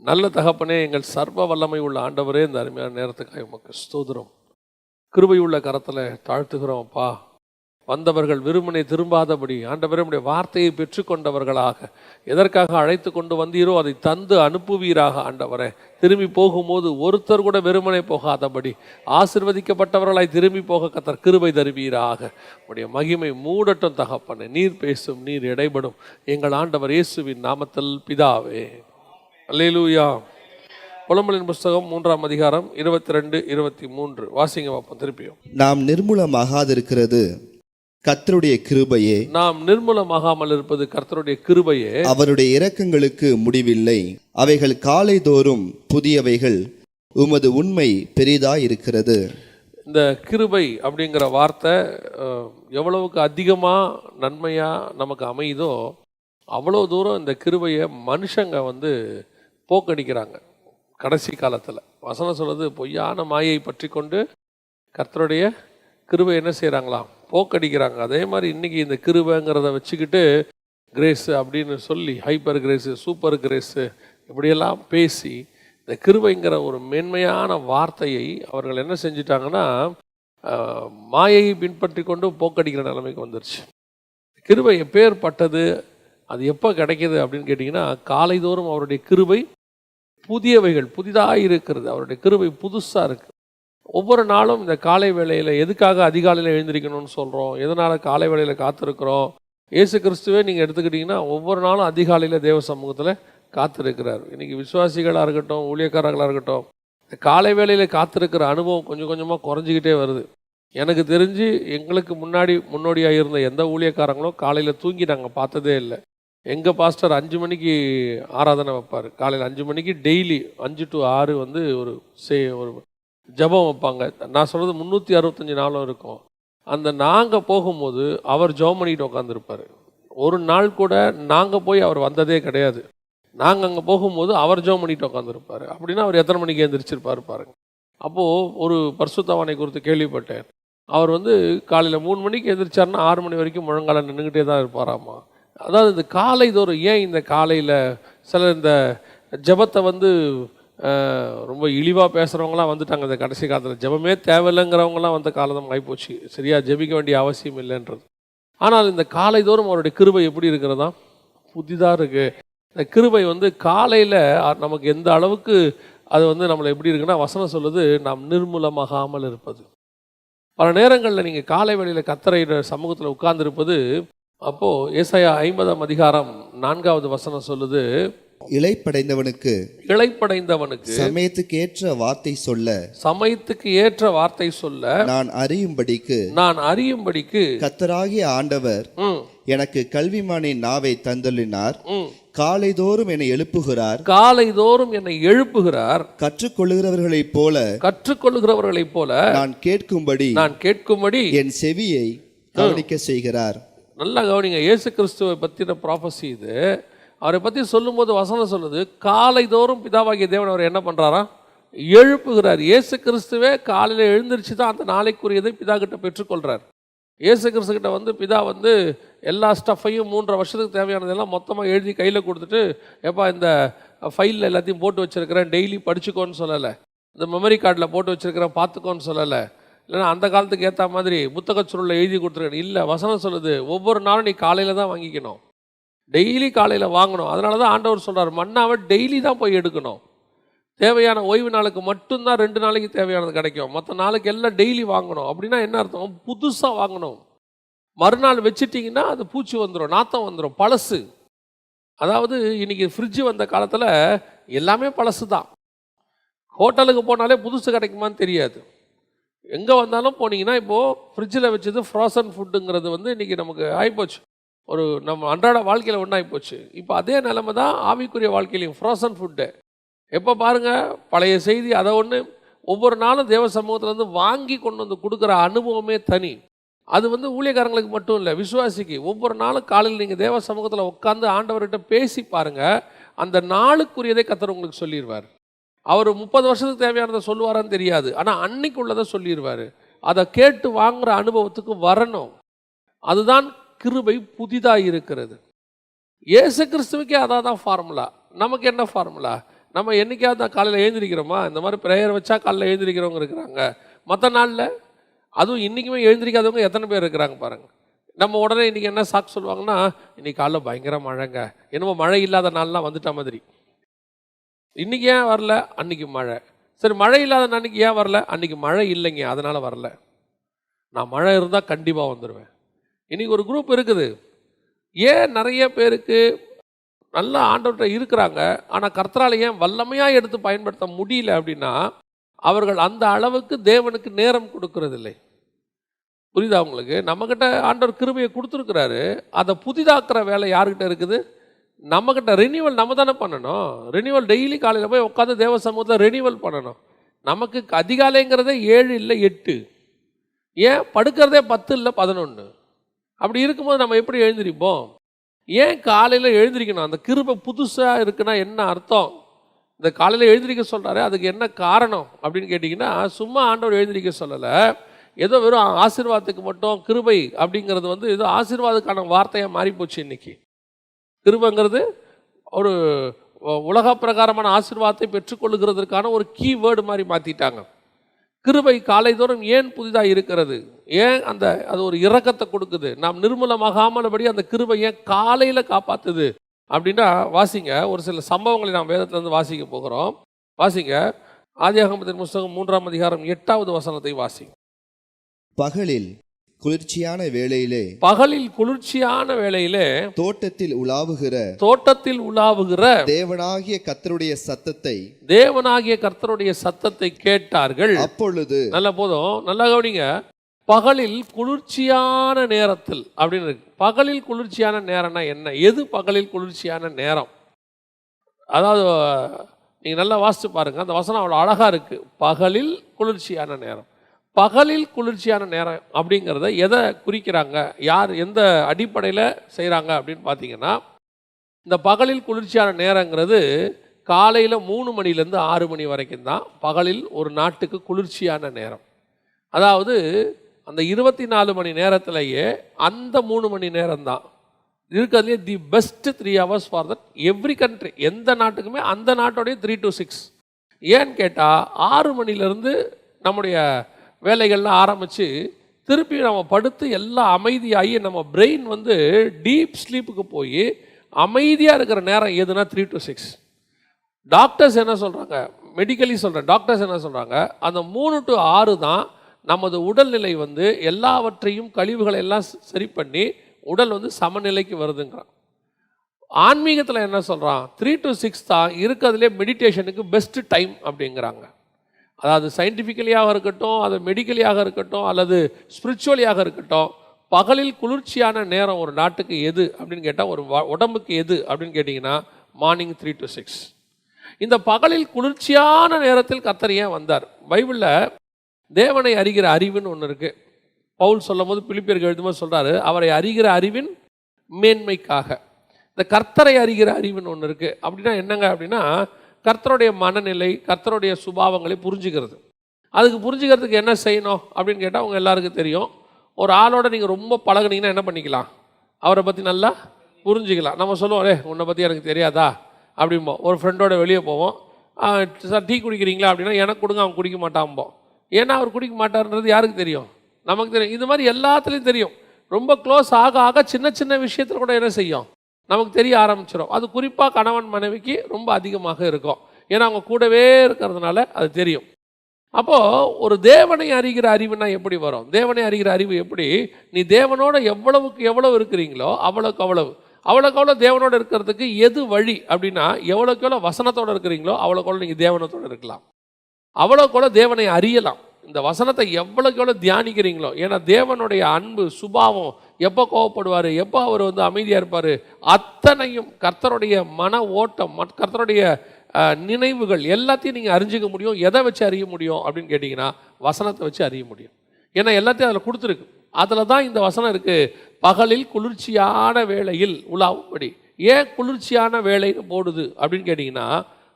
நல்ல தகப்பனே, எங்கள் சர்வ வல்லமை உள்ள ஆண்டவரே, இந்த அருமையான நேரத்துக்காக உமக்கு ஸ்தோத்திரம். கிருபையுள்ள கரத்தில் தாழ்த்துகிறோம் அப்பா. வந்தவர்கள் விரும்பினை திரும்பாதபடி ஆண்டவரே உம்முடைய வார்த்தையை பெற்றுக்கொண்டவர்களாக எதற்காக அழைத்து கொண்டு வந்தீரோ அதை தந்து அனுப்புவீராக ஆண்டவரே. திரும்பி போகும்போது ஒருத்தர் கூட வெறுமனை போகாதபடி ஆசீர்வதிக்கப்பட்டவர்களாய் திரும்பி போக கர்த்தர் கிருபை தருவீராக. உம்முடைய மகிமை மூடட்டும் தகப்பனே. நீர் பேசும், நீர் இடைபடும். எங்கள் ஆண்டவர் இயேசுவின் நாமத்தில் பிதாவே. அல்லேலூயா. புலம்பலின் புஸ்தகம் 3ஆம் அதிகாரம் 22, 23 வாசிங்க பார்ப்போம் திருப்பியும். நாம் நிர்மூலமாகாதிருக்கிறது கர்த்தருடைய கிருபையே. நாம் நிர்மூலமாகாமல் இருப்பது கர்த்தருடைய கிருபையே. அவருடைய இரக்கங்களுக்கு முடிவில்லை, அவைகள் காலைதோறும் புதியவைகள், உமது உண்மை பெரிதாயிருக்கிறது. இந்த கிருபை அப்படிங்கிற வார்த்தை எவ்வளவுக்கு அதிகமாக நன்மையாக நமக்கு அமையுதோ அவ்வளோ தூரம் இந்த கிருபையை மனுஷங்க போக்கடிக்கிறாங்க. கடைசி காலத்தில் வசனம் சொல்லுது, பொய்யான மாயை பற்றி கொண்டு கர்த்தருடைய கிருபை என்ன செய்கிறாங்களாம், போக்கடிக்கிறாங்க. அதே மாதிரி இன்றைக்கி இந்த கிருபைங்கிறத வச்சுக்கிட்டு கிரேஸு அப்படின்னு சொல்லி ஹைப்பர் கிரேஸு, சூப்பர் கிரேஸு இப்படியெல்லாம் பேசி இந்த கிருபைங்கிற ஒரு மேன்மையான வார்த்தையை அவர்கள் என்ன செஞ்சிட்டாங்கன்னா மாயையை பின்பற்றி கொண்டு போக்கடிக்கிற நிலைமைக்கு வந்துருச்சு. கிருபை எப்பேற்பட்டது, அது எப்போ கிடைக்கிது அப்படின்னு கேட்டிங்கன்னா, காலைதோறும் அவருடைய கிருபை புதியவைகள், புதிதாக இருக்கிறது. அவருடைய கிருபை புதுசாக இருக்குது. ஒவ்வொரு நாளும் இந்த காலை வேளையில் எதுக்காக அதிகாலையில் எழுந்திருக்கணும்னு சொல்கிறோம், எதனால் காலை வேளையில் காத்திருக்கிறோம். இயேசு கிறிஸ்துவே நீங்கள் எடுத்துக்கிட்டிங்கன்னா ஒவ்வொரு நாளும் அதிகாலையில் தேவ சமூகத்தில் காத்திருக்கிறார். இன்றைக்கி விசுவாசிகளாக இருக்கட்டும், ஊழியக்காரர்களாக இருக்கட்டும், இந்த காலை வேளையில் காத்திருக்கிற அனுபவம் கொஞ்சம் கொஞ்சமாக குறைஞ்சிக்கிட்டே வருது. எனக்கு தெரிஞ்சு எங்களுக்கு முன்னோடியாக இருந்த எந்த ஊழியக்காரங்களும் காலையில் தூங்கி நாங்கள் பார்த்ததே இல்லை. எங்கள் பாஸ்டர் 5 மணிக்கு ஆராதனை வைப்பார். காலையில் 5 மணிக்கு டெய்லி 5 to 6 ஒரு ஜபம் வைப்பாங்க. நான் சொல்கிறது 365 நாளும் இருக்கும். அந்த நாங்கள் போகும்போது அவர் ஜெபம் பண்ணிட்டு உட்காந்துருப்பார். ஒரு நாள் கூட நாங்கள் போய் அவர் வந்ததே கிடையாது. நாங்கள் அங்கே போகும்போது அவர் ஜெபம் பண்ணிட்டு உட்காந்துருப்பார். அப்படின்னா அவர் எத்தனை மணிக்கு எழுந்திரிச்சிருப்பார் பாருங்க. அப்போது ஒரு பரிசுத்தவானை குறித்து கேள்விப்பட்டேன். அவர் காலையில் 3 மணிக்கு எழுந்திரிச்சாருன்னா 6 மணி வரைக்கும் முழங்கால நின்றுக்கிட்டே தான் இருப்பாராமா. அதாவது இந்த காலைதோறும் ஏன் இந்த காலையில் சிலர் இந்த ஜபத்தை ரொம்ப இழிவாக பேசுகிறவங்களாம் வந்துட்டாங்க. இந்த கடைசி காலத்தில் ஜபமே தேவையில்லைங்கிறவங்களாம் வந்த காலம் ஆகிப்போச்சு. சரியாக ஜபிக்க வேண்டிய அவசியம் இல்லைன்றது. ஆனால் இந்த காலைதோறும் அவருடைய கிருபை எப்படி இருக்கிறதா, புதிதாக இருக்குது. இந்த கிருபை காலையில் நமக்கு எந்த அளவுக்கு அது நம்மளை எப்படி இருக்குன்னா, வசனம் சொல்லுது, நாம் நிர்மூலமாகாமல் இருப்பது. பல நேரங்களில் நீங்கள் காலை வேளையில் கர்த்தருடைய சமூகத்தில் உட்கார்ந்துருப்பது. அப்போது ஏசாயா 50ஆம் அதிகாரம் 4வது வசனம் சொல்லுது, இளைப்படைந்தவனுக்கு சமயத்துக்கு ஏற்ற வார்த்தை சொல்ல நான் அறியும்படிக்கு கர்த்தராகிய ஆண்டவர் எனக்கு கல்விமானின் நாவை தந்தள்ளினார். காலைதோறும் என்னை எழுப்புகிறார். கற்றுக்கொள்ளுகிறவர்களைப் போல நான் கேட்கும்படி என் செவியை கவனிக்க செய்கிறார். நல்லா கவனிங்க. இயேசு கிறிஸ்துவை பற்றின ப்ராஃபஸி இது. அவரை பற்றி சொல்லும்போது வசனம் சொல்லுது, காலைதோறும் பிதாவாகிய தேவன் அவர் என்ன பண்ணுறாரா, எழுப்புகிறார். இயேசு கிறிஸ்துவே காலையில் எழுந்திரிச்சு தான் அந்த நாளைக்குரியதை பிதா கிட்ட பெற்றுக்கொள்கிறார். இயேசு கிறிஸ்துக்கிட்ட பிதா எல்லா ஸ்டஃப்பையும் 3.5 வருஷத்துக்கு தேவையானதெல்லாம் மொத்தமாக எழுதி கையில் கொடுத்துட்டு, எப்பா இந்த ஃபைலில் எல்லாத்தையும் போட்டு வச்சுருக்கிறேன், டெய்லி படிச்சுக்கோன்னு சொல்லலை. இந்த மெமரி கார்டில் போட்டு வச்சுருக்கிறேன், பார்த்துக்கோன்னு சொல்லலை. இல்லைன்னா அந்த காலத்துக்கு ஏற்ற மாதிரி புத்தகச் சுருளில் எழுதி கொடுத்துருக்கேன். இல்லை, வசனம் சொல்லுது, ஒவ்வொரு நாளும் நீ காலையில் தான் வாங்கிக்கணும், டெய்லி காலையில் வாங்கணும். அதனால தான் ஆண்டவர் சொல்கிறார், மன்னாவை டெய்லி தான் போய் எடுக்கணும். தேவையான ஓய்வு நாளுக்கு மட்டும்தான் 2 நாளைக்கு தேவையானது கிடைக்கும். மற்ற நாளுக்கு எல்லாம் டெய்லி வாங்கணும். அப்படின்னா என்ன அர்த்தம், புதுசாக வாங்கணும். மறுநாள் வச்சுட்டிங்கன்னா அது பூச்சி வந்துடும், நாத்தம் வந்துடும், பழசு. அதாவது இன்றைக்கி ஃப்ரிட்ஜு வந்த காலத்தில் எல்லாமே பழசு தான். ஹோட்டலுக்கு போனாலே புதுசு கிடைக்குமான்னு தெரியாது. எங்கே வந்தாலும் போனீங்கன்னா இப்போது ஃப்ரிட்ஜில் வச்சது ஃப்ரோசன் ஃபுட்டுங்கிறது இன்றைக்கி நமக்கு ஆகிப்போச்சு. நம்ம அன்றாட வாழ்க்கையில் ஒன்றாகிப்போச்சு. இப்போ அதே நிலைமை தான் ஆவிக்குரிய வாழ்க்கையிலையும். ஃப்ரோசன் ஃபுட்டு எப்போ பாருங்கள், பழைய செய்தி அதை ஒவ்வொரு நாளும் தேவ சமூகத்தில் வாங்கி கொண்டு கொடுக்குற அனுபவமே தனி. அது ஊழியக்காரங்களுக்கு மட்டும் இல்லை, விசுவாசிக்கு ஒவ்வொரு நாளும் காலையில் நீங்கள் தேவ சமூகத்தில் உட்காந்து ஆண்டவர்கிட்ட பேசி பாருங்கள். அந்த நாளுக்குரியதை கர்த்தர் உங்களுக்கு சொல்லிடுவார். அவர் 30 வருஷத்துக்கு தேவையானதை சொல்லுவாரான்னு தெரியாது, ஆனால் அன்னைக்கு உள்ளதை சொல்லிடுவார். அதை கேட்டு வாங்குகிற அனுபவத்துக்கு வரணும். அதுதான் கிருபை புதிதாக இருக்கிறது. இயேசு கிறிஸ்துவுக்கே அதான் ஃபார்முலா. நமக்கு என்ன ஃபார்முலா? நம்ம என்றைக்காவது தான் காலையில் எழுந்திரிக்கிறோமா? இந்த மாதிரி ப்ரேயர் வச்சா காலையில் எழுந்திரிக்கிறவங்க இருக்கிறாங்க. மற்ற நாளில் அதுவும் இன்றைக்குமே எழுந்திரிக்காதவங்க எத்தனை பேர் இருக்கிறாங்க பாருங்கள். நம்ம உடனே இன்றைக்கி என்ன சாக்கு சொல்லுவாங்கன்னா, இன்றைக்கி காலைல பயங்கர மழைங்க, என்னமோ மழை இல்லாத நாள்லாம் வந்துட்ட மாதிரி. இன்றைக்கி ஏன் வரல? அன்றைக்கி மழை. சரி, மழை இல்லாத அன்றைக்கி ஏன் வரல? அன்றைக்கி மழை இல்லைங்க, அதனால் வரல. நான் மழை இருந்தால் கண்டிப்பாக வந்துடுவேன். இன்றைக்கி ஒரு குரூப் இருக்குது. ஏன் நிறைய பேருக்கு நல்லா ஆண்டவர்கிட்ட இருக்கிறாங்க, ஆனால் கர்த்தரால் ஏன் வல்லமையாக எடுத்து பயன்படுத்த முடியல அப்படின்னா, அவர்கள் அந்த அளவுக்கு தேவனுக்கு நேரம் கொடுக்கறதில்லை. புரியுதா உங்களுக்கு? நம்மக்கிட்ட ஆண்டவர் கிருபையை கொடுத்துருக்கிறாரு, அதை புதிதாக்குற வேலை யாருக்கிட்ட இருக்குது? நம்மக்கிட்ட. ரெனியூவல் நம்ம தானே பண்ணணும். ரெனியூவல் டெய்லி காலையில் போய் உட்காந்து தேவ சமூகத்தில் ரெனியூவல் பண்ணணும். நமக்கு அதிகாலைங்கிறதே 7 இல்லை 8, ஏன் படுக்கிறதே 10 இல்லை 11. அப்படி இருக்கும்போது நம்ம எப்படி எழுந்திரிப்போம்? ஏன் காலையில் எழுந்திரிக்கணும்? அந்த கிருபை புதுசாக இருக்குன்னா என்ன அர்த்தம்? இந்த காலையில் எழுந்திரிக்க சொல்கிறாரு, அதுக்கு என்ன காரணம் அப்படின்னு கேட்டிங்கன்னா, சும்மா ஆண்டவர் எழுந்திரிக்க சொல்லலை. ஏதோ வெறும் ஆசீர்வாதத்துக்கு மட்டும் கிருபை அப்படிங்கிறது வந்து ஏதோ ஆசீர்வாதத்துக்கான வார்த்தையாக மாறிப்போச்சு இன்றைக்கி. கிருபைங்கிறது ஒரு உலக பிரகாரமான ஆசீர்வாதத்தை பெற்றுக்கொள்ளுகிறதுக்கான ஒரு கீவேர்டு மாதிரி மாற்றிட்டாங்க. கிருபை காலைதோறும் ஏன் புதிதாக இருக்கிறது? ஏன் அது ஒரு இரக்கத்தை கொடுக்குது? நாம் நிர்மூலமாகாமலபடி அந்த கிருபை ஏன் காலையில் காப்பாற்றுது அப்படின்னா, வாசிங்க. ஒரு சில சம்பவங்களை நாம் வேதத்திலிருந்து வாசிக்க போகிறோம். வாசிங்க, ஆதியாகமத்தின் புஸ்தகம் 3ஆம் அதிகாரம் 8வது வசனத்தை வாசிங்க. பகலில் குளிர்ச்சியான வேளையிலே தோட்டத்தில் உலாவுகிற தேவனாகிய கர்த்தருடைய சத்தத்தை கேட்டார்கள். அப்பொழுது நல்ல போதும், நல்லா கவனிங்க. பகலில் குளிர்ச்சியான நேரத்தில் அப்படின்னு இருக்கு. பகலில் குளிர்ச்சியான நேரம்னா என்ன? எது பகலில் குளிர்ச்சியான நேரம்? அதாவது நீங்கள் நல்லா வாசித்து பாருங்க, அந்த வசனம் அவ்வளோ அழகாக இருக்கு. பகலில் குளிர்ச்சியான நேரம். பகலில் குளிர்ச்சியான நேரம் அப்படிங்கிறத எதை குறிக்கிறாங்க, யார் எந்த அடிப்படையில் செய்கிறாங்க அப்படின்னு பார்த்தீங்கன்னா, இந்த பகலில் குளிர்ச்சியான நேரங்கிறது காலையில் 3 மணிலேருந்து 6 மணி வரைக்கும் தான் பகலில் ஒரு நாட்டுக்கு குளிர்ச்சியான நேரம். அதாவது அந்த 24 மணி நேரத்திலேயே அந்த 3 மணி நேரம் தான் இருக்கிறதுலே the best 3 hours for that every country. எந்த நாட்டுக்குமே அந்த நாட்டோடைய 3 to 6. ஏன்னு கேட்டால் 6 மணிலேருந்து நம்முடைய வேலைகள்லாம் ஆரம்பித்து திருப்பி நம்ம படுத்து எல்லாம் அமைதியாகி நம்ம பிரெயின் வந்து டீப் ஸ்லீப்புக்கு போய் அமைதியாக இருக்கிற நேரம் எதுனா 3 to 6. டாக்டர்ஸ் என்ன சொல்கிறாங்க, மெடிக்கலி சொல்கிறேன், டாக்டர்ஸ் என்ன சொல்கிறாங்க, அந்த 3 to 6 தான் நமது உடல்நிலை வந்து எல்லாவற்றையும் கழிவுகளை எல்லாம் சரி பண்ணி உடல் வந்து சமநிலைக்கு வருதுங்கிறான். ஆன்மீகத்தில் என்ன சொல்கிறான், 3 to 6 தான் இருக்கிறதுலே மெடிடேஷனுக்கு பெஸ்ட் டைம் அப்படிங்கிறாங்க. அதாவது சயின்டிஃபிக்கலியாக இருக்கட்டும், அது மெடிக்கலியாக இருக்கட்டும், அல்லது ஸ்பிரிச்சுவலியாக இருக்கட்டும், பகலில் குளிர்ச்சியான நேரம் ஒரு நாட்டுக்கு எது அப்படின்னு கேட்டால், ஒரு உடம்புக்கு எது அப்படின்னு கேட்டிங்கன்னா மார்னிங் 3 to 6. இந்த பகலில் குளிர்ச்சியான நேரத்தில் கர்த்தர் ஏன் வந்தார்? பைபிளில் தேவனை அறிகிற அறிவுன்னு ஒன்று இருக்குது. பவுல் சொல்லும் போது பிலிப்பியருக்கு எழுதும்போது சொல்கிறாரு, அவரை அறிகிற அறிவின் மேன்மைக்காக. இந்த கர்த்தரை அறிகிற அறிவுன்னு ஒன்று இருக்குது. அப்படின்னா என்னங்க அப்படின்னா, கர்த்தருடைய மனநிலை, கர்த்தருடைய சுபாவங்களை புரிஞ்சுக்கிறது. அதுக்கு புரிஞ்சுக்கிறதுக்கு என்ன செய்யணும் அப்படின்னு கேட்டால் அவங்க எல்லாருக்கும் தெரியும். ஒரு ஆளோட நீங்கள் ரொம்ப பழகுனீங்கன்னா என்ன பண்ணிக்கலாம், அவரை பற்றி நல்லா புரிஞ்சுக்கலாம். நம்ம சொல்லுவோம், உன்னை பற்றி எனக்கு தெரியாதா அப்படிம்போம். ஒரு ஃப்ரெண்டோட வெளியே போவோம், சார் டீ குடிக்கிறீங்களா அப்படின்னா எனக்கு கொடுங்க, அவன் குடிக்க மாட்டான்போம். ஏன்னா அவர் குடிக்க மாட்டார்ன்றது யாருக்கு தெரியும்? நமக்கு தெரியும். இது மாதிரி எல்லாத்துலேயும் தெரியும். ரொம்ப க்ளோஸ் ஆக ஆக சின்ன சின்ன விஷயத்தில் கூட என்ன செய்யும், நமக்கு தெரிய ஆரம்பிச்சிடும். அது குறிப்பாக கணவன் மனைவிக்கு ரொம்ப அதிகமாக இருக்கும். ஏன்னா அவங்க கூடவே இருக்கிறதுனால அது தெரியும். அப்போது ஒரு தேவனை அறிகிற அறிவுனா எப்படி வரும்? தேவனை அறிகிற அறிவு எப்படி? நீ தேவனோட எவ்வளவுக்கு எவ்வளவு இருக்கிறீங்களோ அவ்வளோக்கு அவ்வளோ தேவனோடு இருக்கிறதுக்கு எது வழி அப்படின்னா, எவ்வளோக்கு எவ்வளோ வசனத்தோடு இருக்கிறீங்களோ அவ்வளோக்கு நீங்கள் தேவனத்தோடு இருக்கலாம், அவ்வளோக்கு தேவனை அறியலாம். இந்த வசனத்தை எவ்வளோக்கு எவ்வளோ தியானிக்கிறீங்களோ, ஏன்னா தேவனுடைய அன்பு சுபாவம், எப்போ கோவப்படுவார், எப்போ அவர் வந்து அமைதியாக இருப்பார், அத்தனையும் கர்த்தருடைய மன ஓட்டம், கர்த்தருடைய நினைவுகள் எல்லாத்தையும் நீங்கள் அறிஞ்சிக்க முடியும். எதை வச்சு அறிய முடியும் அப்படின்னு கேட்டிங்கன்னா, வசனத்தை வச்சு அறிய முடியும். ஏன்னா எல்லாத்தையும் அதில் கொடுத்துருக்கு. அதில் தான் இந்த வசனம் இருக்குது, பகலில் குளிர்ச்சியான வேளையில் உலாவும்படி. ஏன் குளிர்ச்சியான வேலைன்னு போடுது அப்படின்னு கேட்டிங்கன்னா,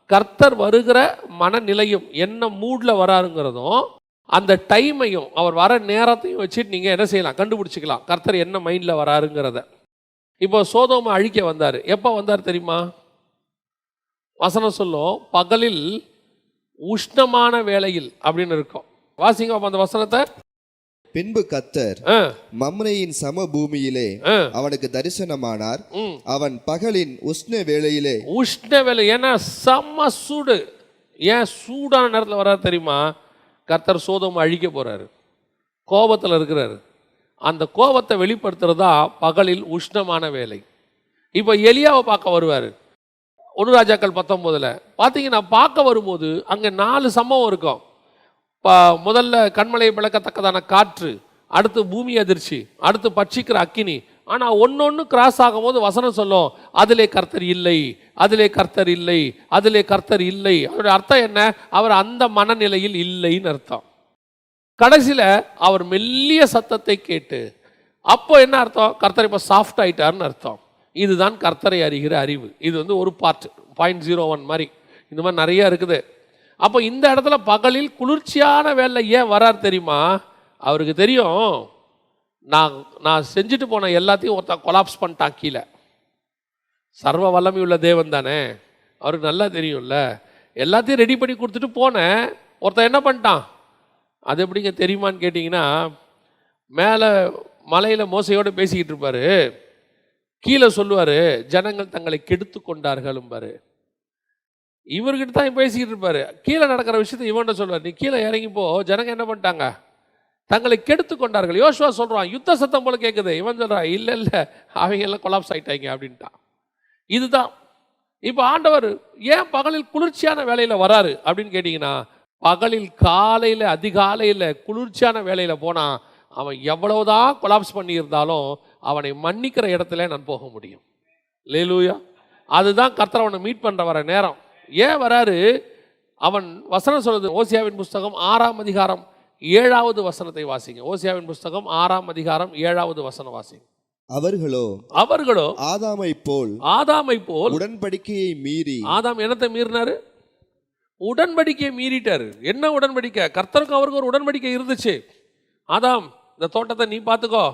கர்த்தர் வருகிற மனநிலையும் என்ன மூடில் வராருங்கிறதும் அந்த டைமையும் அவர் வர நேரத்தையும் வச்சுட்டு நீங்கள் என்ன செய்யலாம், கண்டுபிடிச்சிக்கலாம் கர்த்தர் என்ன மைண்டில் வராருங்கிறத. இப்போ சோதோமை அழிக்க வந்தார். எப்போ வந்தார் தெரியுமா? வசனம் சொல்லும் பகலில் உஷ்ணமான வேளையில் அப்படின்னு இருக்கும். வாசிங்க அப்ப அந்த வசனத்தை. பின்பு கர்த்தர் மம்ரேயின் சமபூமியிலே அவனுக்கு தரிசனமானார். அவன் பகலின் உஷ்ண வேளையிலே, உஷ்ண வேலை, ஏன்னா செம்ம சூடு. ஏன் சூடான நேரத்தில் வராது தெரியுமா? கர்த்தர் சோதோமை அழிக்க போறாரு, கோபத்தில் இருக்கிறாரு. அந்த கோபத்தை வெளிப்படுத்துறதா பகலில் உஷ்ணமான வேலை. இப்போ எலியாவை பார்க்க வருவார் 1 ராஜாக்கள் 19 பார்த்தீங்கன்னா, பார்க்க வரும்போது அங்கே 4 சம்பவம் இருக்கும். முதல்ல கண்மலையை பிளக்கத்தக்கதான காற்று, அடுத்து பூமி அதிர்ச்சி, அடுத்து பட்சிக்கிற அக்கினி. ஆனால் ஒன்னொன்று கிராஸ் ஆகும்போது வசனம் சொல்லும், அதிலே கர்த்தர் இல்லை, அதிலே கர்த்தர் இல்லை, அதிலே கர்த்தர் இல்லை. அதோட அர்த்தம் என்ன? அவர் அந்த மனநிலையில் இல்லைன்னு அர்த்தம். கடைசியில் அவர் மெல்லிய சத்தத்தை கேட்டு, அப்போ என்ன அர்த்தம்? கர்த்தர் இப்போ சாஃப்ட் ஆயிட்டார்னு அர்த்தம். இதுதான் கர்த்தரை அறிகிற அறிவு. இது வந்து ஒரு பார்ட் 0.01 மாதிரி. இந்த மாதிரி நிறைய இருக்குது. அப்போ இந்த இடத்துல பகலில் குளிர்ச்சியான வேலை ஏன் வரார் தெரியுமா? அவருக்கு தெரியும், நான் செஞ்சுட்டு போன எல்லாத்தையும் ஒருத்தன் கொலாப்ஸ் பண்ணிட்டான் கீழே. சர்வ வல்லமை உள்ள தேவன் தானே, அவருக்கு நல்லா தெரியும்ல. எல்லாத்தையும் ரெடி பண்ணி கொடுத்துட்டு போனேன், ஒருத்தன் என்ன பண்ணிட்டான். அது எப்படிங்க தெரியுமான்னு கேட்டிங்கன்னா, மேலே மலையில் மோசையோடு பேசிக்கிட்டு இருப்பார், கீழே சொல்லுவார் ஜனங்கள் தங்களை கெடுத்து கொண்டார்களும்பார். இவர்கிட்ட தான் பேசிக்கிட்டு இருப்பார். கீழே நடக்கிற விஷயத்தை இவன்கிட்ட சொல்லுவார், நீ கீழே இறங்கிப்போ, ஜனங்க என்ன பண்ணிட்டாங்க, தங்களை கெடுத்து கொண்டார்கள். யோசுவா சொல்கிறான், யுத்த சத்தம் போல கேட்குது. இவன் சொல்கிறான், இல்லை இல்லை, அவங்க எல்லாம் கொலாப்ஸ் ஆகிட்டாங்க அப்படின்ட்டான். இதுதான் இப்போ ஆண்டவர் ஏன் பகலில் குளிர்ச்சியான வேலையில் வராரு அப்படின்னு கேட்டிங்கன்னா, பகலில் காலையில் அதிகாலையில் குளிர்ச்சியான வேலையில் போனால் அவன் எவ்வளவுதான் கொலாப்ஸ் பண்ணியிருந்தாலும் அவனை மன்னிக்கிற இடத்துல நான் போக முடியும். லேலூயா. அதுதான் கர்த்தர் அவனை மீட் பண்ணுற வர நேரம். ஏன் வராரு? அவன் வசனம் சொல்லுது, ஓசியாவின் புஸ்தகம் 6ஆம் அதிகாரம் 7வது வசனத்தை வாசிங்க. ஓசியாவின் புஸ்தகம் 6ஆம் அதிகாரம் 7வது வசனம் வாசிங்க. அவர்களோ ஆதாமை போல் உடன்படிக்கையை மீறி. ஆதாம் என்னத்தை மீறினாரு? உடன்படிக்கையை மீறிட்டாரு. என்ன உடன்படிக்கை? கர்த்தருக்கும் அவருக்கு ஒரு உடன்படிக்கை இருந்துச்சு. ஆதாம், இந்த தோட்டத்தை நீ பார்த்துக்கோ,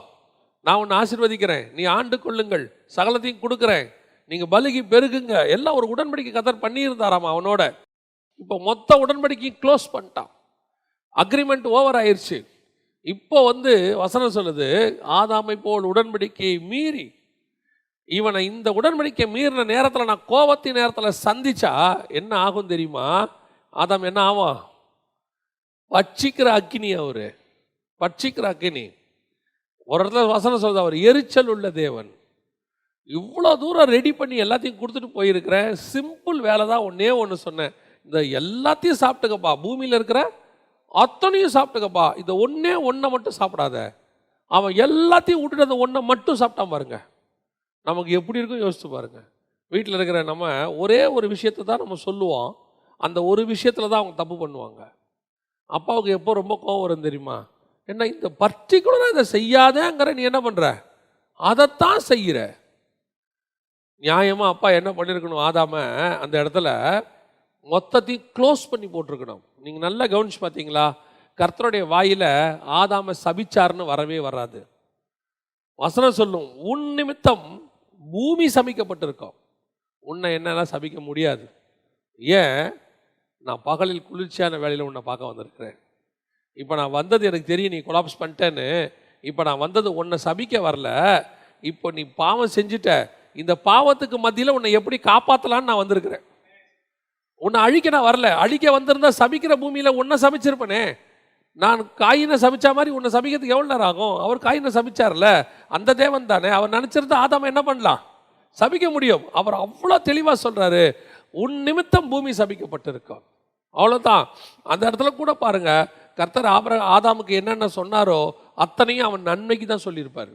நான் உன்னை ஆசீர்வதிக்கிறேன், நீ ஆண்டு கொள்ளுங்கள், சகலத்தையும் கொடுக்குறேன், நீங்கள் பலுகி பெருகுங்க, எல்லாம் ஒரு உடன்படிக்கை கர்த்தர் பண்ணியிருந்தாராம் அவனோட. இப்போ மொத்த உடன்படிக்கையும் க்ளோஸ் பண்ணிட்டான், அக்ரிமெண்ட் ஓவர் ஆயிடுச்சு. இப்போ வந்து வசனம் சொல்லுது, ஆதாமை போல் உடன்படிக்கையை மீறி. இவனை இந்த உடன்படிக்கை மீறின நேரத்தில், நான் கோபத்தின் நேரத்தில் சந்திச்சா என்ன ஆகும் தெரியுமா? ஆதாம் என்ன ஆகும்? பட்சிக்கிற அக்கினி. அவரு பட்சிக்கிற அக்கினி. ஒரு இடத்துல வசனம் சொல்லுது, அவர் எரிச்சல் உள்ள தேவன். இவ்வளோ தூரம் ரெடி பண்ணி எல்லாத்தையும் கொடுத்துட்டு போயிருக்கிறேன், சிம்பிள் வேலை தான். ஒன்று சொன்னேன், இந்த எல்லாத்தையும் சாப்பிட்டுக்கப்பா, பூமியில் இருக்கிற அத்தனையும் சாப்பிட்டுக்கப்பா, இந்த ஒன்றை மட்டும் சாப்பிடாத. அவன் எல்லாத்தையும் விட்டுட்டு அந்த ஒன்றை மட்டும் சாப்பிட்டான் பாருங்க, நமக்கு எப்படி இருக்கும் யோசிச்சு பாருங்க. வீட்டில் இருக்கிற நம்ம ஒரே ஒரு விஷயத்தை தான் நம்ம சொல்லுவோம், அந்த ஒரு விஷயத்தில் தான் அவங்க தப்பு பண்ணுவாங்க. அப்பாவுக்கு எப்போ ரொம்ப கோவம் வரும் தெரியுமா? என்ன இந்த பர்டிகுலராக இதை செய்யாதேங்கிற, நீ என்ன பண்ணுற, அதைத்தான் செய்கிற. நியாயமாக அப்பா என்ன பண்ணியிருக்கணும்? ஆதாம அந்த இடத்துல மொத்தத்தையும் க்ளோஸ் பண்ணி போட்டிருக்கணும். நீங்கள் நல்லா கவனிச்சு பார்த்தீங்களா? கர்த்தருடைய வாயில் ஆதாம சபிச்சார்னு வரவே வராது. வசனம் சொல்லும், உன் நிமித்தம் பூமி சபிக்கப்பட்டிருக்கோம், உன்னை என்னெல்லாம் சபிக்க முடியாது. ஏன்? நான் பகலில் குளிர்ச்சியான வேலையில் உன்னை பார்க்க வந்திருக்கிறேன். இப்போ நான் வந்தது எனக்கு தெரியும், நீ கொலாப்ஸ் பண்ணிட்டேன்னு. இப்போ நான் வந்தது உன்னை சபிக்க வரல, இப்போ நீ பாவம் செஞ்சுட்ட, இந்த பாவத்துக்கு மத்தியில் உன்னை எப்படி காப்பாற்றலான்னு நான் வந்திருக்கிறேன். உன்னை அழிக்க நான் வரல. அழிக்க வந்திருந்தா சபிக்கிற பூமியில் உன்னை சபிச்சிருப்பேனே. நான் காயினை சபிச்சா மாதிரி உன்னை சபிக்கிறதுக்கு எவ்வளோ நேரம் ஆகும்? அவர் காயினை சபிச்சார்ல, அந்த தேவன் தானே. அவர் நினச்சிருந்தா ஆதாம என்ன பண்ணலாம்? சபிக்க முடியும். அவர் அவ்வளோ தெளிவாக சொல்கிறாரு, உன் நிமித்தம் பூமி சபிக்கப்பட்டிருக்கும். அவ்வளோதான். அந்த இடத்துல கூட பாருங்க, கர்த்தர் ஆதாமுக்கு என்னென்ன சொன்னாரோ அத்தனையும் அவன் நன்மைக்கு தான் சொல்லியிருப்பார்.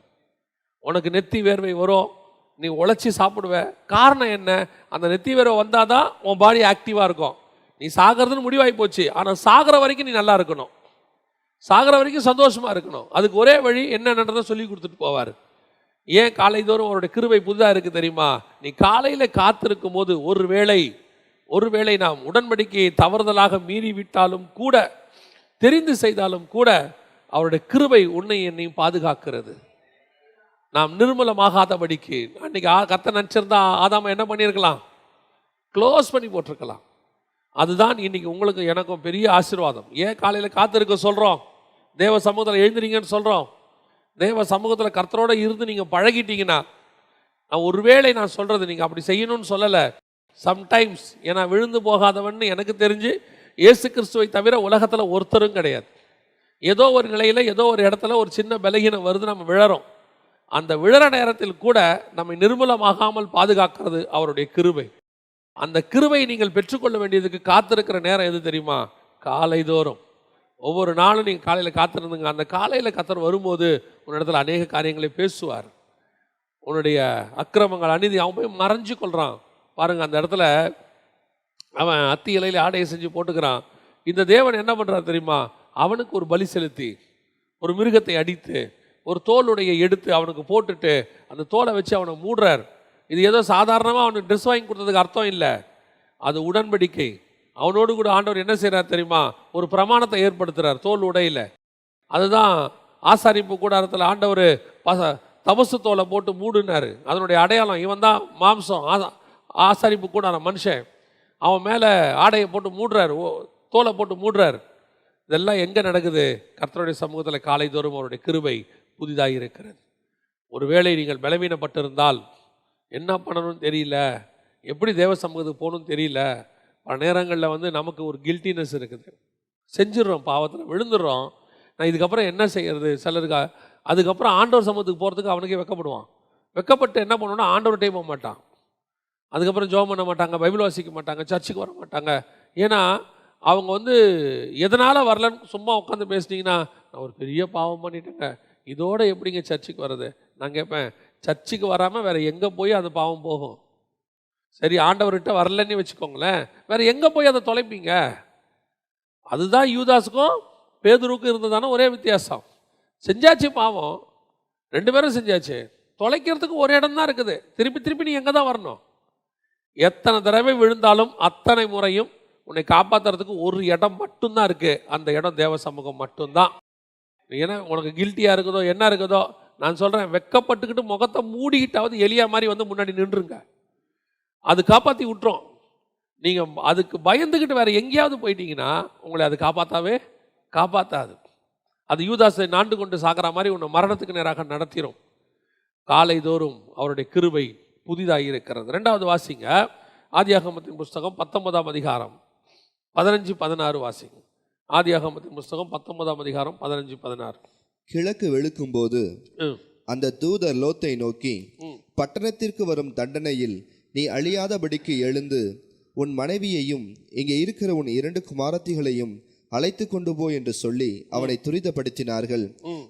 உனக்கு நெத்தி வேர்வை வரும், நீ உழைச்சி சாப்பிடுவ. காரணம் என்ன? அந்த நெத்தி வேர்வை வந்தால் தான் உன் பாடி ஆக்டிவாக இருக்கும். நீ சாகிறதுன்னு முடிவாகி போச்சு, ஆனால் சாகிற வரைக்கும் நீ நல்லா இருக்கணும், சாகிற வரைக்கும் சந்தோஷமாக இருக்கணும். அதுக்கு ஒரே வழி என்னென்னதை சொல்லி கொடுத்துட்டு போவார். ஏன் காலைதோறும் அவருடைய கிருபை புதிதாக இருக்குது தெரியுமா? நீ காலையில் காத்திருக்கும் போது ஒருவேளை நாம் உடன்படிக்கையை தவறுதலாக மீறி விட்டாலும் கூட, தெரிந்து செய்தாலும் கூட, அவருடைய கிருபை உன்னை என்னையும் பாதுகாக்கிறது. நாம் நிர்மூலமாகாதபடிக்கு. அன்னைக்கு கர்த்தர் நினச்சிருந்தா ஆதாம என்ன பண்ணியிருக்கலாம்? க்ளோஸ் பண்ணி போட்டிருக்கலாம். அதுதான் இன்னைக்கு உங்களுக்கு எனக்கும் பெரிய ஆசீர்வாதம். ஏன் காலையில் காத்திருக்க சொல்கிறோம், தேவ சமூகத்தில் எழுந்துறீங்கன்னு சொல்கிறோம். தேவ சமூகத்தில் கர்த்தரோட இருந்து நீங்கள் பழகிட்டீங்கன்னா, நான் ஒருவேளை நான் சொல்கிறது நீங்கள் அப்படி செய்யணும்னு சொல்லலை, சம்டைம்ஸ் ஏன்னா விழுந்து போகாதவன் எனக்கு தெரிஞ்சு இயேசு கிறிஸ்துவை தவிர உலகத்தில் ஒருத்தரும் கிடையாது. ஏதோ ஒரு நிலையில் ஏதோ ஒரு இடத்துல ஒரு சின்ன பலகீனம் வருது, நம்ம விழறோம். அந்த விழற நேரத்தில் கூட நம்மை நிர்மூலமாகாமல் பாதுகாக்கிறது அவருடைய கிருபை. அந்த கிருபை நீங்கள் பெற்றுக்கொள்ள வேண்டியதுக்கு காத்திருக்கிற நேரம் எது தெரியுமா? காலை தோறும். ஒவ்வொரு நாளும் நீங்கள் காலையில் காத்திருந்துங்க. அந்த காலையில் கர்த்தர் வரும்போது உன்னிடத்தில் அநேக காரியங்களை பேசுவார். உன்னுடைய அக்கிரமங்கள் அநீதி அவன் போய் மறைஞ்சு கொள்கிறான் பாருங்கள். அந்த இடத்துல அவன் அத்தி இலையில் ஆடையை செஞ்சு போட்டுக்கிறான். இந்த தேவன் என்ன பண்ணுறார் தெரியுமா? அவனுக்கு ஒரு பலி செலுத்தி ஒரு மிருகத்தை அடித்து ஒரு தோலுடைய எடுத்து அவனுக்கு போட்டுட்டு அந்த தோலை வச்சு அவனை மூடுறார். இது ஏதோ சாதாரணமாக அவனுக்கு ட்ரெஸ் வாங்கி கொடுத்ததுக்கு அர்த்தம் இல்லை, அது உடன்படிக்கை. அவனோடு கூட ஆண்டவர் என்ன செய்கிறார் தெரியுமா? ஒரு பிரமாணத்தை ஏற்படுத்துகிறார் தோல் உடையில். அதுதான் ஆசாரிப்பு கூடாரத்தில் ஆண்டவர் தபசு தோலை போட்டு மூடுனார். அதனுடைய அடையாளம் இவன் தான் மாம்சம். ஆசாரிப்பு கூடாரம் மனுஷன், அவன் மேலே ஆடையை போட்டு மூடுறார், தோலை போட்டு மூடுறார். இதெல்லாம் எங்கே நடக்குது? கர்த்தருடைய சமூகத்தில் காலை தோறும் அவருடைய கிருபை புதிதாக இருக்கிறது. ஒருவேளை நீங்கள் பலவீனப்பட்டிருந்தால் என்ன பண்ணணும்னு தெரியல, எப்படி தேவ சமூகத்துக்கு போகணும்னு தெரியல, பல நேரங்களில் நமக்கு ஒரு கில்ட்டினஸ் இருக்குது, செஞ்சிடறோம், பாவத்தில் விழுந்துடுறோம். நான் இதுக்கப்புறம் என்ன செய்கிறது? சிலருக்கு அதுக்கப்புறம் ஆண்டவர் சமூகத்துக்கு போகிறதுக்கு அவனுக்கே வெக்கப்படுவான். வெக்கப்பட்டு என்ன பண்ணுவோன்னா ஆண்டவர்கிட்டே போக மாட்டான். அதுக்கப்புறம் ஜெபம் பண்ண மாட்டாங்க, பைபிள் வாசிக்க மாட்டாங்க, சர்ச்சுக்கு வர மாட்டாங்க. ஏன்னா அவங்க எதனால் வரலன்னு சும்மா உட்காந்து பேசினீங்கன்னா, நான் ஒரு பெரிய பாவம் பண்ணிட்டேங்க, இதோட எப்படிங்க சர்ச்சுக்கு வர்றது? நான் கேட்பேன், சர்ச்சுக்கு வராமல் வேறு எங்கே போய் அந்த பாவம் போகும்? சரி, ஆண்டவர்கிட்ட வரலன்னு வச்சுக்கோங்களேன், வேறு எங்கே போய் அதை தொலைப்பீங்க? அதுதான் யூதாஸுக்கும் பேதுருவுக்கும் இருந்ததான ஒரே வித்தியாசம். செஞ்சாச்சு பாவம், ரெண்டு பேரும் செஞ்சாச்சு, தொலைக்கிறதுக்கு ஒரு இடம் தான் இருக்குது. திருப்பி திருப்பி நீ எங்கே தான் வரணும்? எத்தனை தடவை விழுந்தாலும் அத்தனை முறையும் உன்னை காப்பாற்றுறதுக்கு ஒரு இடம் மட்டும்தான் இருக்குது. அந்த இடம் தேவ சமூகம் மட்டும்தான். ஏன்னா உனக்கு கில்ட்டியாக இருக்குதோ என்ன இருக்குதோ, நான் சொல்கிறேன், வெக்கப்பட்டுக்கிட்டு முகத்தை மூடிக்கிட்டாவது எலியா மாதிரி முன்னாடி நின்றுங்க, அது காப்பாற்றி விட்டுரும். நீங்கள் அதுக்கு பயந்துக்கிட்டு வேறு எங்கேயாவது போயிட்டீங்கன்னா உங்களை அது காப்பாற்றாது. அது யூதாசை நாண்டு கொண்டு சாகிற மாதிரி உன்னை மரணத்துக்கு நேராக நடத்திடும். காலை தோறும் அவருடைய கிருபை புதிதாக இருக்கிறது. 2வது வாசிங்க, ஆதியாகமத்தின் புஸ்தகம் 19ஆம் அதிகாரம் 15-16 வாசிங்க. ஆதியாகமத்தின் புஸ்தகம் 19ஆம் அதிகாரம் 15-16. கிழக்கு வெளுக்கும்போது அந்த தூதர் லோத்தை நோக்கி, பட்டணத்திற்கு வரும் தண்டனையில் நீ அழியாதபடிக்கு எழுந்து உன் மனைவியையும் இங்கே இருக்கிற உன் 2 குமாரத்திகளையும் அழைத்து கொண்டு போ என்று சொல்லி அவனை துரிதப்படுத்தினார்கள்.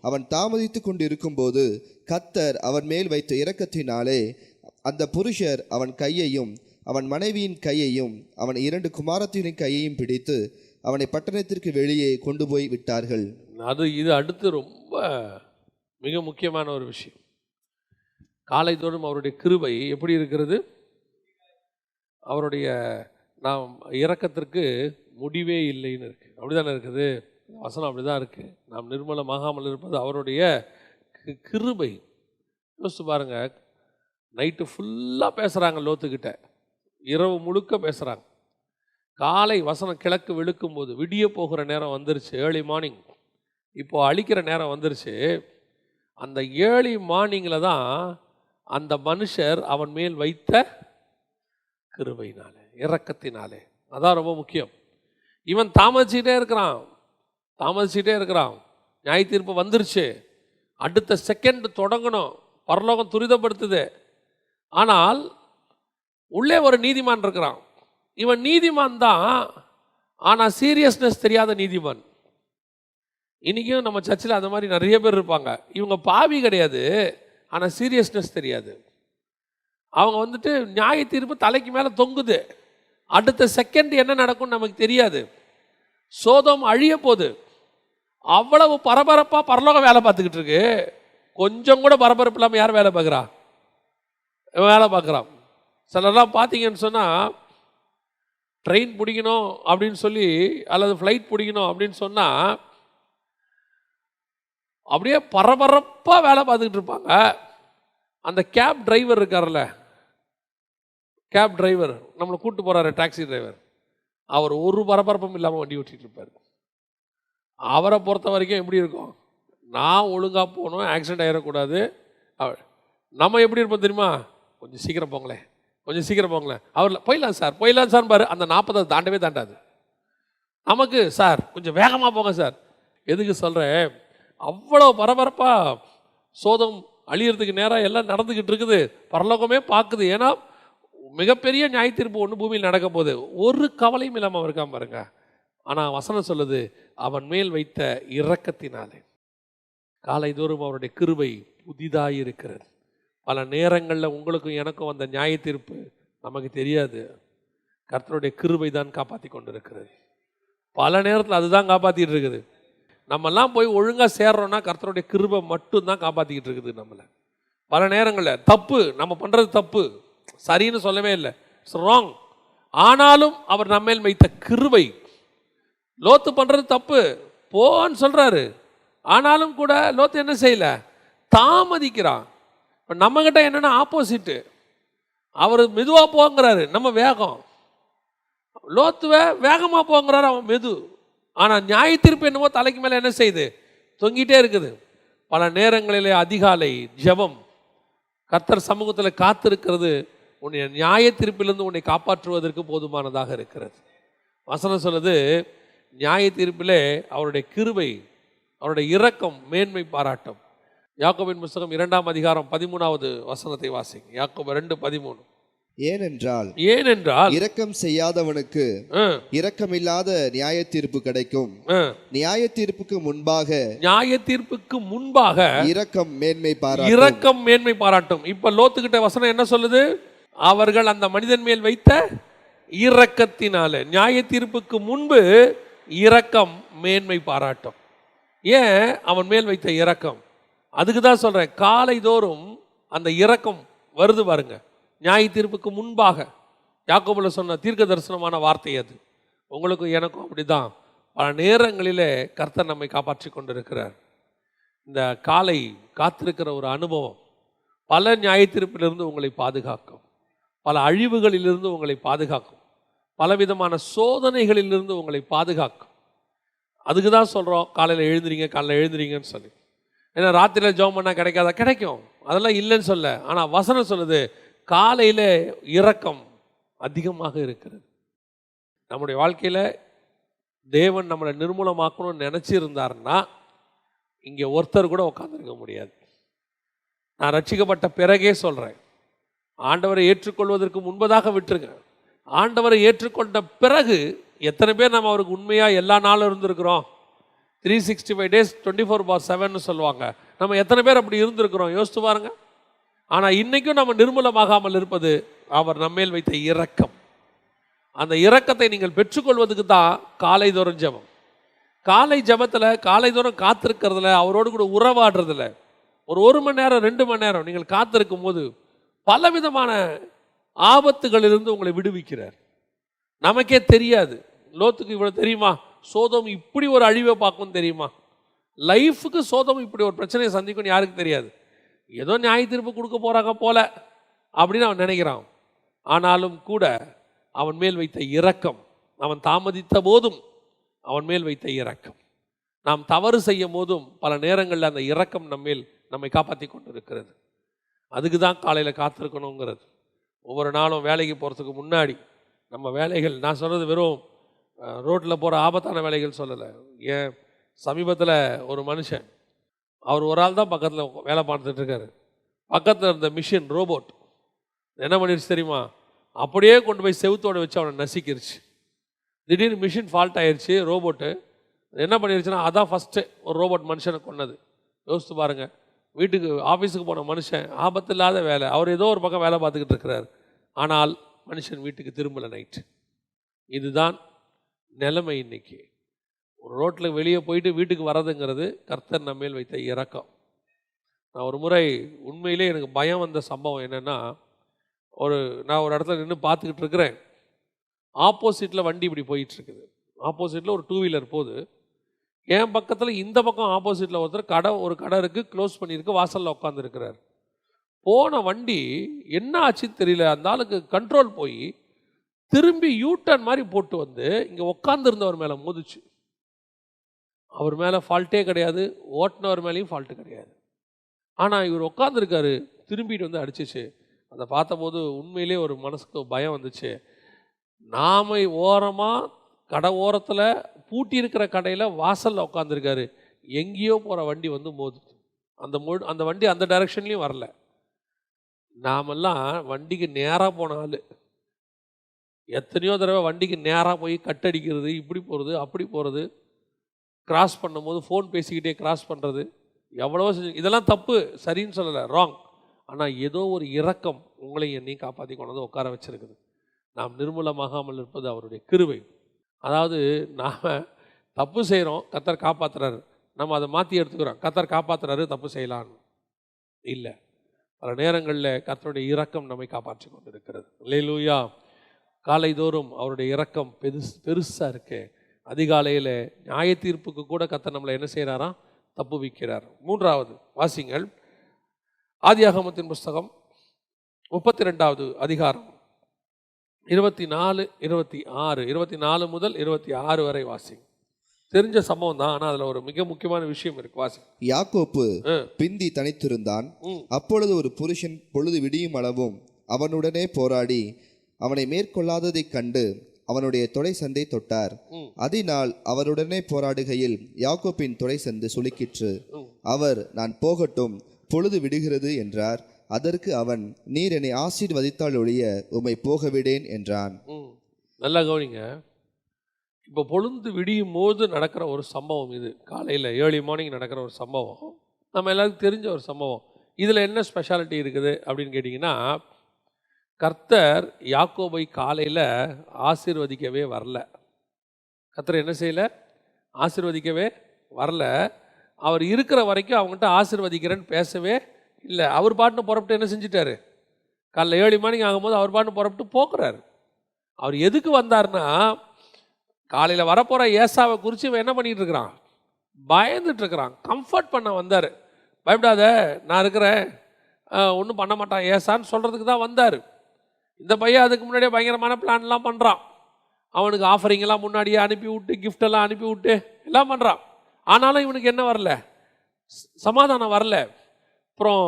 அவன் தாமதித்து கொண்டு இருக்கும்போது கர்த்தர் அவன் மேல் வைத்த இரக்கத்தினாலே அந்த புருஷர் அவன் கையையும் அவன் மனைவியின் கையையும் அவன் 2 குமாரத்திகளின் கையையும் பிடித்து அவனை பட்டணத்திற்கு வெளியே கொண்டு போய் விட்டார்கள். இது அடுத்து ரொம்ப மிக முக்கியமான ஒரு விஷயம். காலை தோறும் அவருடைய கிருபை எப்படி இருக்கிறது? அவருடைய நாம் இரக்கத்திற்கு முடிவே இல்லைன்னு இருக்கு. அப்படிதானே இருக்குது வசனம், அப்படிதான் இருக்கு. நாம் நிர்மலமாகாமல் இருப்பது அவருடைய கிருபை. யோசிச்சு பாருங்க, நைட்டு ஃபுல்லாக பேசுகிறாங்க லோத்துக்கிட்ட, இரவு முழுக்க பேசுகிறாங்க. காலை வசனம் கிழக்கு வெளுக்கும் போது விடிய போகிற நேரம் வந்துருச்சு, ஏர்லி மார்னிங். இப்போது அழிக்கிற நேரம் வந்துருச்சு. அந்த ஏர்லி மார்னிங்கில் தான் அந்த மனுஷர் அவன் மேல் வைத்த கிருபையினாலே, இரக்கத்தினாலே. அதான் ரொம்ப முக்கியம். இவன் தாமதிச்சுட்டே இருக்கிறான். நியாய தீர்ப்பு வந்துருச்சு, அடுத்த செகண்ட் தொடங்கணும், பரலோகம் துரிதப்படுத்துது. ஆனால் உள்ளே ஒரு நீதிமான் இருக்கிறான். இவன் நீதிமான் தான், ஆனால் சீரியஸ்னஸ் தெரியாத நீதிமான். இன்றைக்கும் நம்ம சர்ச்சில் அந்த மாதிரி நிறைய பேர் இருப்பாங்க. இவங்க பாவி கிடையாது, ஆனால் சீரியஸ்னஸ் தெரியாது. அவங்க நியாய தீர்ப்பு தலைக்கு மேலே தொங்குது, அடுத்த செகண்ட் என்ன நடக்கும்னு நமக்கு தெரியாது. சோதோம் அழிய போகுது, அவ்வளவு பரபரப்பாக பரலோகம் வேலை பார்த்துக்கிட்டு இருக்கு. கொஞ்சம் கூட பரபரப்பு இல்லாமல் யார் வேலை பார்க்குறான்? சிலர்லாம் பார்த்தீங்கன்னு சொன்னால், ட்ரெயின் பிடிக்கணும் அப்படின்னு சொல்லி அல்லது ஃப்ளைட் பிடிக்கணும் அப்படின்னு சொன்னால் அப்படியே பரபரப்பாக வேலை பார்த்துக்கிட்டு இருப்பாங்க. அந்த கேப் டிரைவர் இருக்கார்ல, கேப் டிரைவர் நம்மளை கூப்பிட்டு போகிறாரு, டாக்ஸி டிரைவர், அவர் ஒரு பரபரப்பும் இல்லாமல் வண்டி ஓட்டிகிட்டு இருப்பார். அவரை பொறுத்த வரைக்கும் எப்படி இருக்கும், நான் ஒழுங்காக போகணும், ஆக்சிடென்ட் ஆகிடக்கூடாது. நம்ம எப்படி இருப்போம் தெரியுமா, கொஞ்சம் சீக்கிரம் போங்களேன், கொஞ்சம் சீக்கிரம் போங்களேன். அவர் போயிடலாம் சார் பாரு, அந்த 40 தாண்டவே தாண்டாது. நமக்கு சார் கொஞ்சம் வேகமாக போங்க சார். எதுக்கு சொல்கிறேன், அவ்வளோ பரபரப்பாக சோதம் அழியறதுக்கு நேராக எல்லாம் நடந்துக்கிட்டு இருக்குது, பரலோகமே பார்க்குது. ஏன்னா மிகப்பெரிய நியாய தீர்ப்பு ஒன்று பூமியில் நடக்க போகுது. ஒரு கவலையும் இல்லாமல் இருக்காம பாருங்க. ஆனால் வசனம் சொல்லுது, அவன் மேல் வைத்த இரக்கத்தினாலே காலைதோறும் அவருடைய கிருபை புதிதாக இருக்கிறது. பல நேரங்களில் உங்களுக்கும் எனக்கும் வந்த நியாய தீர்ப்பு நமக்கு தெரியாது, கர்த்தருடைய கிருபை தான் காப்பாற்றி கொண்டு இருக்கிறது. பல நேரத்தில் அதுதான் காப்பாற்றிட்டு இருக்குது. நம்மெல்லாம் போய் ஒழுங்காக சேர்றோன்னா கர்த்தருடைய கிருபை மட்டும்தான் காப்பாற்றிக்கிட்டு இருக்குது நம்மளை. பல நேரங்களில் தப்பு, நம்ம பண்ணுறது தப்பு, சரின்னு சொல்லவே இல்லை, இட்ஸ் ராங். ஆனாலும் அவர் நம்மேல் வைத்த கிருபை. லோத்து பண்ணுறது தப்பு, போன்னு சொல்கிறாரு, ஆனாலும் கூட லோத்து என்ன செய்யல, தாமதிக்கிறான். இப்போ நம்மக்கிட்ட என்னென்னா ஆப்போசிட்டு, அவர் மெதுவாக போங்கிறாரு, நம்ம வேகம். லோத்துவை வேகமாக போங்கிறாரு, அவன் மெது. ஆனால் நியாய தீர்ப்பு என்னமோ தலைக்கு மேலே என்ன செய்யுது, தொங்கிட்டே இருக்குது. பல நேரங்களிலே அதிகாலை ஜெபம், கர்த்தர் சமூகத்தில் காத்திருக்கிறது உன்னை நியாய தீர்ப்பிலிருந்து உன்னை காப்பாற்றுவதற்கு போதுமானதாக இருக்கிறது. வசனம் சொல்லுது, நியாய தீர்ப்பிலே அவருடைய கிருபை, அவருடைய இரக்கம் மேன்மை பாராட்டும். யாக்கோபின் புத்தகம் 2ஆம் அதிகாரம் 13வது வசனத்தை வாசிங்க. யாக்கோபு 2:13. ஏனென்றால் இரக்கம் செய்யாதவனுக்கு இரக்கமில்லாத நியாய தீர்ப்பு கிடைக்கும், நியாய தீர்ப்புக்கு முன்பாக இரக்கம் மேன்மை பாராட்டும். இப்ப லோத்துக்கிட்ட வசனம் என்ன சொல்லுது, அவர்கள் அந்த மனிதன் மேல் வைத்த இரக்கத்தினால நியாய தீர்ப்புக்கு முன்பு இரக்கம் மேன்மை பாராட்டும். ஏன் அவன் மேல் வைத்த இரக்கம், அதுக்கு தான் சொல்றேன், காலைதோறும் அந்த இரக்கம் வருது பாருங்க. நியாய தீர்ப்புக்கு முன்பாக யாக்கோபுல சொன்ன தீர்க்க தரிசனமான வார்த்தை அது. உங்களுக்கும் எனக்கும் அப்படிதான். பல நேரங்களிலே கர்த்தர் நம்மை காப்பாற்றி கொண்டிருக்கிறார். இந்த காலை காத்திருக்கிற ஒரு அனுபவம் பல நியாய தீர்ப்பிலிருந்து உங்களை பாதுகாக்கும், பல அழிவுகளிலிருந்து உங்களை பாதுகாக்கும், பலவிதமான சோதனைகளிலிருந்து உங்களை பாதுகாக்கும். அதுக்கு தான் சொல்கிறோம், காலையில் எழுந்திரிங்கன்னு சொல்லி. ஏன்னா ராத்திரியில் ஜெபம் பண்ணால் கிடைக்காதா, கிடைக்கும், அதெல்லாம் இல்லைன்னு சொல்ல. ஆனால் வசனம் சொல்லுது, காலையில் இரக்கம் அதிகமாக இருக்கிறது. நம்முடைய வாழ்க்கையில் தேவன் நம்மளை நிர்மூலமாக்கணும்னு நினச்சிருந்தாருன்னா இங்கே ஒருத்தர் கூட உட்காந்துருக்க முடியாது. நான் ரட்சிக்கப்பட்ட பிறகே சொல்கிறேன், ஆண்டவரை ஏற்றுக்கொள்வதற்கு முன்பதாக விட்டுருங்க. ஆண்டவரை ஏற்றுக்கொண்ட பிறகு எத்தனை பேர் நம்ம அவருக்கு உண்மையாக எல்லா நாளும் இருந்திருக்கிறோம். 365 days 24/7 சொல்லுவாங்க. நம்ம எத்தனை பேர் அப்படி இருந்திருக்கிறோம் யோசித்து பாருங்க. ஆனால் இன்றைக்கும் நம்ம நிர்மூலமாகாமல் இருப்பது அவர் நம்மேல் வைத்த இரக்கம். அந்த இரக்கத்தை நீங்கள் பெற்றுக்கொள்வதுக்கு தான் காலைதோறும் ஜெபம். காலை ஜெபத்தில் காலைதோறும் காத்திருக்கிறதுல, அவரோடு கூட உறவாடுறதுல ஒரு மணி நேரம் 2 மணி நேரம் நீங்கள் காத்திருக்கும் போது பலவிதமான ஆபத்துகளிலிருந்து உங்களை விடுவிக்கிறார். நமக்கே தெரியாது. லோத்துக்கு இவ்வளோ தெரியுமா, சோதம் இப்படி ஒரு அழிவை பார்க்கும்னு தெரியுமா? லைஃபுக்கு சோதம் இப்படி ஒரு பிரச்சனையை சந்திக்கும்னு யாருக்கு தெரியாது. ஏதோ நியாய தீர்ப்பு கொடுக்க போகிறாங்க போல அப்படின்னு அவன் நினைக்கிறான். ஆனாலும் கூட அவன் மேல் வைத்த இரக்கம், அவன் தாமதித்த போதும் அவன் மேல் வைத்த இரக்கம், நாம் தவறு செய்யும் போதும் பல நேரங்களில் அந்த இரக்கம் நம்மை காப்பாற்றி கொண்டு இருக்கிறது. அதுக்கு தான் காலையில் காத்திருக்கணுங்கிறது. ஒவ்வொரு நாளும் வேலைக்கு போகிறதுக்கு முன்னாடி நம்ம வேலைகள், நான் சொல்கிறது வெறும் ரோட்டில் போகிற ஆபத்தான வேலைகள் சொல்லலை. ஏன் சமீபத்தில் ஒரு மனுஷன், அவர் ஒரு ஆள் தான் பக்கத்தில் வேலை பார்த்துட்டு இருக்காரு. பக்கத்தில் இருந்த மிஷின் ரோபோட் என்ன பண்ணிடுச்சு தெரியுமா, அப்படியே கொண்டு போய் செவுத்தோடு வச்சு அவனை நசிக்கிருச்சு. திடீர்னு மிஷின் ஃபால்ட் ஆயிடுச்சு. ரோபோட்டு என்ன பண்ணிருச்சுன்னா, அதான் ஃபஸ்ட்டு ஒரு ரோபோட் மனுஷனை கொன்னது. யோசித்து பாருங்கள். வீட்டுக்கு ஆஃபீஸுக்கு போன மனுஷன், ஆபத்து இல்லாத வேலை, அவர் ஏதோ ஒரு பக்கம் வேலை பார்த்துக்கிட்டு இருக்கிறார். ஆனால் மனுஷன் வீட்டுக்கு திரும்பலை நைட்டு. இதுதான் நிலைமை இன்னைக்கு. ஒரு ரோட்டில் வெளியே போயிட்டு வீட்டுக்கு வர்றதுங்கிறது கர்த்தர் நம்மேல் வைத்த இரக்கம். நான் ஒரு முறை உண்மையிலே எனக்கு பயம் வந்த சம்பவம் என்னென்னா, நான் ஒரு இடத்துல நின்று பார்த்துக்கிட்டு இருக்கிறேன். ஆப்போசிட்டில் வண்டி இப்படி போயிட்டுருக்குது. ஆப்போசிட்டில் ஒரு 2 வீலர் போகுது. என் பக்கத்தில் இந்த பக்கம் ஆப்போசிட்டில் ஒருத்தர் ஒரு கடை இருக்குது, க்ளோஸ் பண்ணியிருக்கு, வாசலில் உட்காந்துருக்கிறார். போன வண்டி என்ன ஆச்சுன்னு தெரியல, அந்த ஆளுக்கு கண்ட்ரோல் போய் திரும்பி யூட்டர்ன் மாதிரி போட்டு வந்து இங்கே உட்காந்துருந்தவர் மேலே மோதிச்சு. அவர் மேலே ஃபால்ட்டே கிடையாது, ஓட்டுனவர் மேலேயும் ஃபால்ட்டு கிடையாது. ஆனால் இவர் உட்காந்துருக்காரு, திரும்பிட்டு வந்து அடிச்சிச்சு. அதை பார்த்தபோது உண்மையிலே ஒரு மனசுக்கு பயம் வந்துச்சு. நாம ஓரமாக கடை ஓரத்தில் பூட்டி இருக்கிற கடையில் வாசலில் உட்காந்துருக்காரு, எங்கேயோ போகிற வண்டி வந்து மோதுச்சு. அந்த வண்டி அந்த டைரக்ஷன்லேயும் வரல. நாமெல்லாம் வண்டிக்கு நேராக போன ஆள். எத்தனையோ தடவை வண்டிக்கு நேராக போய் கட்டடிக்கிறது, இப்படி போகிறது அப்படி போகிறது, கிராஸ் பண்ணும்போது ஃபோன் பேசிக்கிட்டே கிராஸ் பண்ணுறது, எவ்வளவோ செஞ்சு. இதெல்லாம் தப்பு, சரின்னு சொல்லலை, ராங். ஆனால் ஏதோ ஒரு இரக்கம் உங்களையும் என்னையும் காப்பாற்றி கொண்டு வந்து உட்கார வச்சிருக்குது. நாம் நிர்மூலமாகாமல் இருப்பது அவருடைய கிருபை. அதாவது நாம் தப்பு செய்கிறோம், கர்த்தர் காப்பாற்றுறாரு, நம்ம அதை மாற்றி எடுத்துக்கிறோம், கர்த்தர் காப்பாற்றுறாரு தப்பு செய்யலான்னு இல்லை. பல நேரங்களில் கர்த்தருடைய இரக்கம் நம்மை காப்பாற்றி கொண்டு இருக்கிறது. அல்லேலூயா. காலைதோறும் அவருடைய இரக்கம் பெருசாக இருக்கு. அதிகாலையில் நியாய தீர்ப்புக்கு கூட கர்த்தர் நம்மளை என்ன செய்கிறாராம், தப்பு வைக்கிறார். மூன்றாவது வாசிங்கள், ஆதியாகமத்தின் புஸ்தகம் 32வது அதிகாரம் 24, 26, 24 முதல் 26 வரை வாசிங்க. தெரிஞ்ச சம்பவம் தான், ஆனால் அதில் ஒரு மிக முக்கியமான விஷயம் இருக்கு. வாசி. யாக்கோப்பு பிந்தி தனித்திருந்தான். அப்பொழுது ஒரு புருஷன் பொழுது விடியும் அளவும் அவனுடனே போராடி அவனை மேற்கொள்ளாததைக் கண்டு அவனுடைய தொடை சந்தை தொட்டார். அதனால் அவருடனே போராடுகையில் யாக்கோப்பின் தொடை சந்து சுளுக்கிற்று. அவர், நான் போகட்டும், பொழுது விடுகிறது என்றார். அதற்கு அவன், நீர் என்னை ஆசீர்வதித்தால் ஒழிய உம்மை போக விடேன் என்றான். நல்லா கவனிங்க. இப்போ பொழுது விடியும் போது நடக்கிற ஒரு சம்பவம் இது. காலையில் ஏர்லி மார்னிங் நடக்கிற ஒரு சம்பவம், நம்ம எல்லாருக்கும் தெரிஞ்ச ஒரு சம்பவம். இதில் என்ன ஸ்பெஷாலிட்டி இருக்குது அப்படின்னு கேட்டிங்கன்னா, கர்த்தர் யாக்கோபை காலையில் ஆசீர்வதிக்கவே வரல. கர்த்தர் என்ன செய்யலை, ஆசீர்வதிக்கவே வரல. அவர் இருக்கிற வரைக்கும் அவங்ககிட்ட ஆசீர்வதிக்கிறேன்னு பேசவே இல்லை. அவர் பாட்டுன்னு புறப்பட்டு என்ன செஞ்சிட்டாரு, காலைல ஏர்லி மார்னிங் ஆகும்போது அவர் பாட்டுன்னு புறப்பட்டு போக்குறாரு. அவர் எதுக்கு வந்தார்னா, காலையில் வரப்போகிற ஏசாவை குறித்து இவன் என்ன பண்ணிகிட்டு இருக்கிறான், பயந்துட்டு இருக்கிறான். கம்ஃபர்ட் பண்ண வந்தார். பயப்படாத, நான் இருக்கிறேன், ஒன்றும் பண்ண மாட்டான் ஏசான்னு சொல்கிறதுக்கு தான் வந்தார். இந்த பையன் அதுக்கு முன்னாடியே பயங்கரமான பிளான்லாம் பண்ணுறான். அவனுக்கு ஆஃபரிங்கெல்லாம் முன்னாடியே அனுப்பி விட்டு, கிஃப்டெல்லாம் அனுப்பி விட்டு எல்லாம் பண்ணுறான். ஆனாலும் இவனுக்கு என்ன வரல, சமாதானம் வரல. அப்புறம்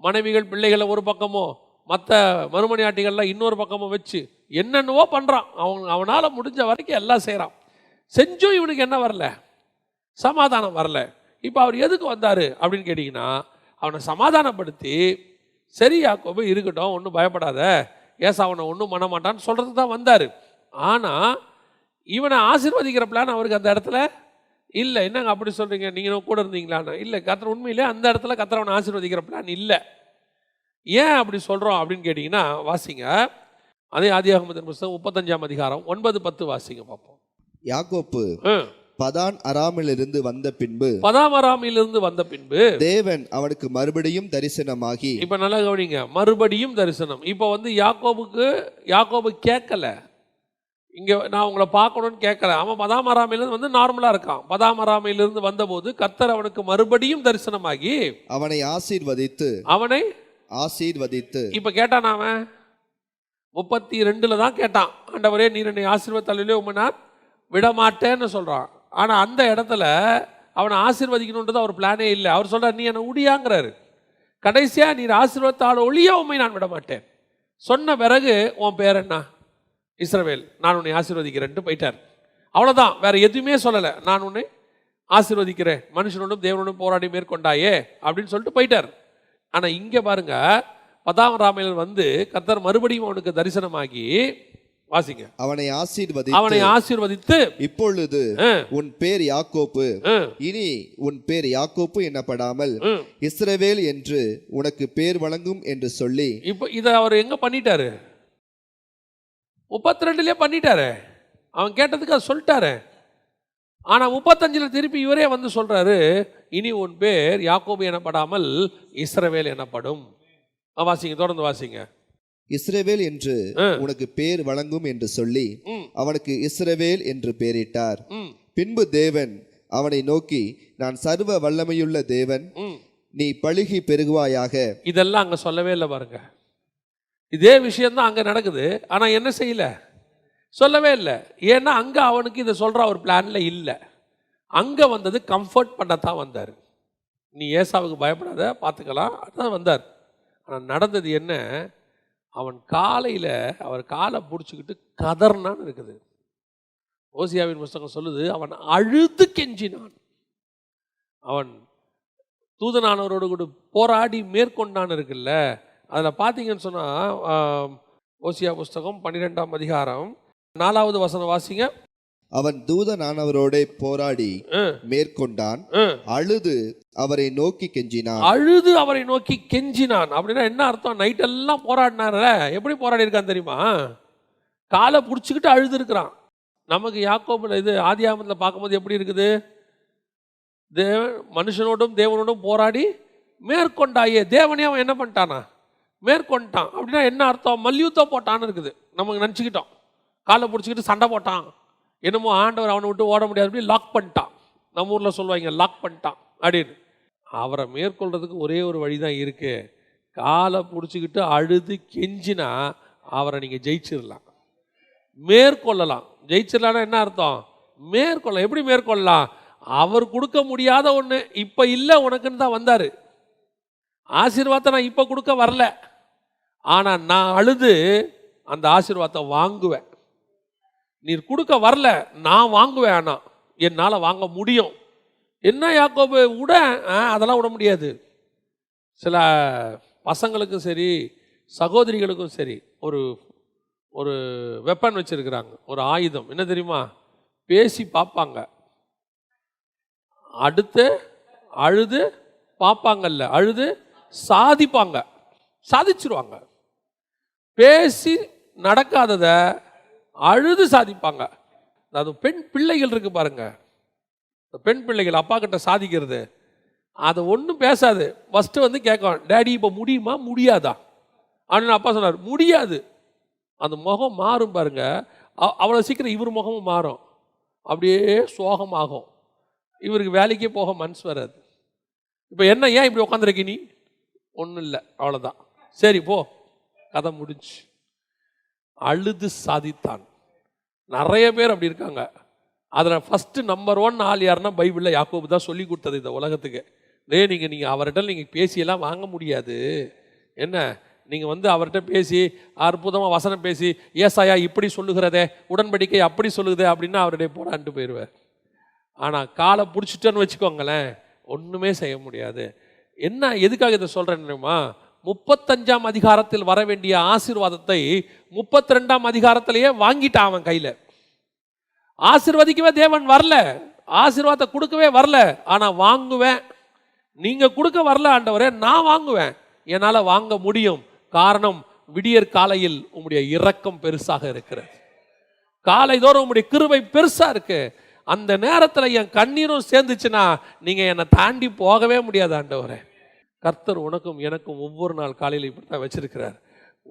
மனைவிகள் பிள்ளைகளை ஒரு பக்கமோ, மற்ற மறுமணியாட்டிகள்லாம் இன்னொரு பக்கமும் வச்சு என்னென்னவோ பண்ணுறான். அவனால் முடிஞ்ச வரைக்கும் எல்லாம் செய்கிறான். செஞ்சும் இவனுக்கு என்ன வரல, சமாதானம் வரல. இப்போ அவர் எதுக்கு வந்தார் அப்படின்னு கேட்டிங்கன்னா, அவனை சமாதானப்படுத்தி, சரி யாக்கோபு இருக்கட்டும், ஒன்றும் பயப்படாத, ஏசா அவனை ஒன்றும் பண்ண மாட்டான்னு சொல்கிறதுக்கு தான் வந்தார். ஆனால் இவனை ஆசீர்வதிக்கிற பிளான் அவருக்கு அந்த இடத்துல இல்லை. என்னங்க அப்படி சொல்கிறீங்க, நீங்கள் கூட இருந்தீங்களான்னு? இல்லை, கர்த்தர் உண்மையிலே அந்த இடத்துல கர்த்தர் அவனை ஆசீர்வதிக்கிற பிளான் இல்லை. ஏன் அப்படி சொல்கிறோம் அப்படின்னு கேட்டிங்கன்னா, வாசிங்க, அதே ஆதியாகமத்தின் புஸ்தகம் 35ஆம் அதிகாரம் 9, 10 வாசிங்க பார்ப்போம். யாக்கோப்பு பதான் அராமிலிருந்து வந்த பின்பு தேவன் அவனுக்கு மறுபடியும் தரிசனமாகி. இப்ப நல்லா கவனிங்க, மறுபடியும் தரிசனம். இப்போ வந்து யாக்கோபு கேட்கல, இங்க நான் உங்களை பார்க்கணும்னு கேட்கல. அவன் பதாம் அராமிலிருந்து வந்து நார்மலா இருக்கான். பதாம் அராமிலிருந்து வந்தபோது கர்த்தர் அவனுக்கு மறுபடியும் தரிசனமாகி அவனை ஆசீர்வதித்து இப்ப கேட்டான். அவன் 32 தான் கேட்டான், ஆண்டவரே நீர் என்னை ஆசீர்வதித்தாலே உம்மை நான் விடமாட்டேன்னு சொல்றான். ஆனா அந்த இடத்துல அவனை ஆசீர்வதிக்கணுன்றது அவர் பிளானே இல்லை. அவர் சொல்றார், நீ என்னை உடியாங்கிறாரு. கடைசியா நீர் ஆசீர்வதித்தால் ஒழிய உம்மை நான் விடமாட்டேன் சொன்ன பிறகு உன் பேர் என்ன, இஸ்ரவேல், நான் உன்னை ஆசீர்வதிக்கிறேன்ட்டு போயிட்டார். அவ்வளோதான், வேற எதுவுமே சொல்லலை. நான் உன்னை ஆசீர்வதிக்கிறேன், மனுஷனோடும் தேவனோடும் போராடி மேற்கொண்டாயே அப்படின்னு சொல்லிட்டு போயிட்டார். ஆனால் இங்கே பாருங்க, 10ஆம் ராமையில் வந்து கர்த்தர் மறுபடியும் அவனுக்கு தரிசனமாகி, வாசிங்க, அவனை ஆசீர்வதித்து இப்பொழுது உன் பேர் யாக்கோப்பு, இனி உன் பேர் யாக்கோப்பு என்னப்படாமல் இஸ்ரவேல் என்று உனக்கு பேர் வழங்கும் என்று சொல்லி. இப்போ இதை அவர் எங்க பண்ணிட்டாரு, 32லயே பண்ணிட்டாரு. அவன் கேட்டதுக்கு அது சொல்லிட்டாரு. ஆனா 35ல் திருப்பி இவரே வந்து சொல்றாரு, இனி உன் பேர் யாக்கோபு எனப்படாமல் இஸ்ரவேல் எனப்படும். வாசிங்க, தொடர்ந்து வாசிங்க. இஸ்ரவேல் என்று உனக்கு பேர் வழங்கும் என்று சொல்லி அவனுக்கு இஸ்ரவேல் என்று பெயரிட்டார். பின்பு தேவன் அவனை நோக்கி, நான் சர்வ வல்லமையுள்ள தேவன், நீ பலுகி பெருகுவாயாக. இதெல்லாம் அங்க சொல்லவே இல்லை பாருங்க. இதே விஷயம்தான் அங்க நடக்குது. ஆனா என்ன செய்யல, சொல்லவே இல்லை. ஏன்னா அங்க அவனுக்கு இதை சொல்ற ஒரு பிளான்ல இல்லை. அங்க வந்தது கம்ஃபர்ட் பண்ணத்தான் வந்தார். நீ ஏசாவுக்கு பயப்படாத, பார்த்துக்கலாம், அதான் வந்தார். ஆனால் நடந்தது என்ன, அவன் காலையில் அவர் காலை பிடிச்சிக்கிட்டு கதர்னான்னு இருக்குது. ஓசியாவின் புஸ்தகம் சொல்லுது, அவன் அழுது கெஞ்சினான். அவன் தூதனானவரோடு கூட போராடி மேற்கொண்டான் இருக்குல்ல. அதில் பார்த்தீங்கன்னு சொன்னால் ஓசியா புஸ்தகம் 12ஆம் அதிகாரம் 4வது வசனம் வாசிங்க. அவன் தூதனானவரோட போராடி மேற்கொண்டான், அழுது அவரை நோக்கி கெஞ்சினான். அழுது அவரை நோக்கி கெஞ்சினான் அப்படின்னா என்ன அர்த்தம்? நைட் எல்லாம் போராடினார்ல. எப்படி போராடி இருக்கான் தெரியுமா? காலை பிடிச்சிக்கிட்டு அழுது இருக்கிறான். நமக்கு யாக்கோபுல இது ஆதியாகமத்தில் பார்க்கும்போது எப்படி இருக்குது? மனுஷனோடும் தேவனோடும் போராடி மேற்கொண்டாயே. தேவனே அவன் என்ன பண்ணிட்டானா? மேற்கொண்டான். அப்படின்னா என்ன அர்த்தம்? மல்யுத்தம் போட்டான்னு இருக்குது. நமக்கு நினச்சிக்கிட்டோம் காலை பிடிச்சிக்கிட்டு சண்டை போட்டான், என்னமோ ஆண்டவர் அவனை விட்டு ஓட முடியாது, அப்படி லாக் பண்ணிட்டான். நம்ம ஊரில் சொல்லுவாங்க லாக் பண்ணிட்டான் அப்படின்னு. அவரை மேற்கொள்றதுக்கு ஒரே ஒரு வழி தான் இருக்கு. காலை பிடிச்சிக்கிட்டு அழுது கெஞ்சினா அவரை நீங்கள் ஜெயிச்சிடலாம், மேற்கொள்ளலாம். ஜெயிச்சிடலான்னா என்ன அர்த்தம்? மேற்கொள்ளலாம். எப்படி மேற்கொள்ளலாம்? அவர் கொடுக்க முடியாத ஒன்று இப்போ இல்லை உனக்குன்னு தான் வந்தார். ஆசீர்வாதத்தை நான் இப்போ கொடுக்க வரல, ஆனால் நான் அழுது அந்த ஆசீர்வாதத்தை வாங்குவேன். நீர் கொடுக்க வரல, நான் வாங்குவேன். ஆனால் என்னால் வாங்க முடியும். என்ன யாக்கோபு விட? அதெல்லாம் விட முடியாது. சில பசங்களுக்கும் சரி சகோதரிகளுக்கும் சரி ஒரு ஒரு வெப்பன் வச்சிருக்கிறாங்க, ஒரு ஆயுதம். என்ன தெரியுமா? பேசி பார்ப்பாங்க, அடுத்து அழுது பார்ப்பாங்கல்ல, அழுது சாதிப்பாங்க, சாதிச்சிருவாங்க. பேசி நடக்காதத அழுது சாதிப்பாங்க. அது பெண் பிள்ளைகள் இருக்கு பாருங்க, பெண் பிள்ளைகள் அப்பா கிட்ட சாதிக்கிறது, அதை ஒன்றும் பேசாது. ஃபஸ்ட்டு வந்து கேட்கும், டேடி இப்போ முடியுமா முடியாதா அப்படின்னு. அப்பா சொன்னார் முடியாது. அந்த முகம் மாறும் பாருங்க, அவ்வளோ சீக்கிரம் இவர் முகமும் மாறும், அப்படியே சோகமாகும். இவருக்கு வேலைக்கே போக மனசு வராது. இப்போ என்ன, ஏன் இப்படி உட்காந்துருக்கீ நீ? ஒன்றும் இல்லை, அவ்வளோதான், சரி போ, கதை முடிஞ்சு. அழுது சாதித்தான். நிறைய பேர் அப்படி இருக்காங்க. அதில் ஃபஸ்ட்டு நம்பர் 1 ஆள் யாருன்னா பைபிளில் யாக்கோபு தான் சொல்லி கொடுத்தது இந்த உலகத்துக்கு. நீங்கள் அவர்கிட்ட நீங்கள் பேசியெல்லாம் வாங்க முடியாது. என்ன, நீங்கள் வந்து அவர்கிட்ட பேசி அற்புதமாக வசனம் பேசி ஏசாயா இப்படி சொல்லுகிறதே, உடன்படிக்கை அப்படி சொல்லுதே அப்படின்னா அவருடைய போராண்டு போயிடுவார். ஆனால் காலை பிடிச்சிட்டேன்னு வச்சுக்கோங்களேன், ஒன்றுமே செய்ய முடியாது. என்ன, எதுக்காக இதை சொல்கிறேன் தெரியுமா? 35ஆம் அதிகாரத்தில் வர வேண்டிய ஆசீர்வாதத்தை 32ஆம் அதிகாரத்திலேயே வாங்கிட்டான் அவன் கையில். ஆசீர்வதிக்கவே தேவன் வரல, ஆசீர்வாதத்தை கொடுக்கவே வரல, ஆனால் வாங்குவேன். நீங்கள் கொடுக்க வரல ஆண்டவரே, நான் வாங்குவேன், என்னால் வாங்க முடியும். காரணம், விடியற் காலையில் உம்முடைய இரக்கம் பெருசாக இருக்கிறது, காலை தோறும் உம்முடைய கிருபை பெருசா இருக்கு. அந்த நேரத்தில் என் கண்ணீரும் சேர்ந்துச்சுன்னா நீங்கள் என்னை தாண்டி போகவே முடியாது ஆண்டவரே. கர்த்தர் உனக்கும் எனக்கும் ஒவ்வொரு நாள் காலையில் இப்படி தான் வச்சிருக்கிறார்.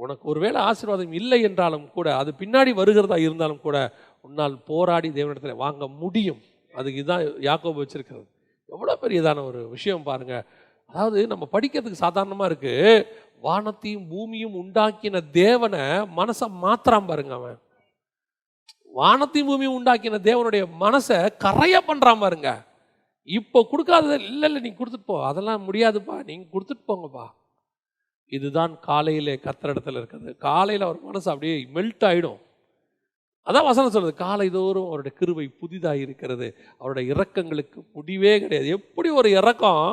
உனக்கு ஒருவேளை ஆசீர்வாதம் இல்லை என்றாலும் கூட, அது பின்னாடி வருகிறதா இருந்தாலும் கூட, உன்னால் போராடி தேவனிடத்தில் வாங்க முடியும். அதுக்கு இதுதான் யாக்கோபு வச்சிருக்கிறது. எவ்வளோ பெரியதான ஒரு விஷயம் பாருங்க. அதாவது நம்ம படிக்கிறதுக்கு சாதாரணமாக இருக்கு, வானத்தையும் பூமியும் உண்டாக்கின தேவனை மனசை மாத்திராம பாருங்க. அவன் வானத்தையும் பூமியும் உண்டாக்கின தேவனுடைய மனசை கரையா பண்றான் பாருங்க. இப்போ கொடுக்காதது இல்லை இல்லை, நீ கொடுத்துட்டு போ, அதெல்லாம் முடியாதுப்பா, நீங்க கொடுத்துட்டு போங்கப்பா. இதுதான் காலையிலே கர்த்தரிடத்தில் இருக்கிறது. காலையில் அவர் மனசு அப்படியே மெல்ட் ஆகிடும். அதான் வசனம் சொல்றது, காலை தோறும் அவருடைய கிருபை புதிதாக இருக்கிறது, அவருடைய இரக்கங்களுக்கு முடிவே கிடையாது. எப்படி ஒரு இரக்கம்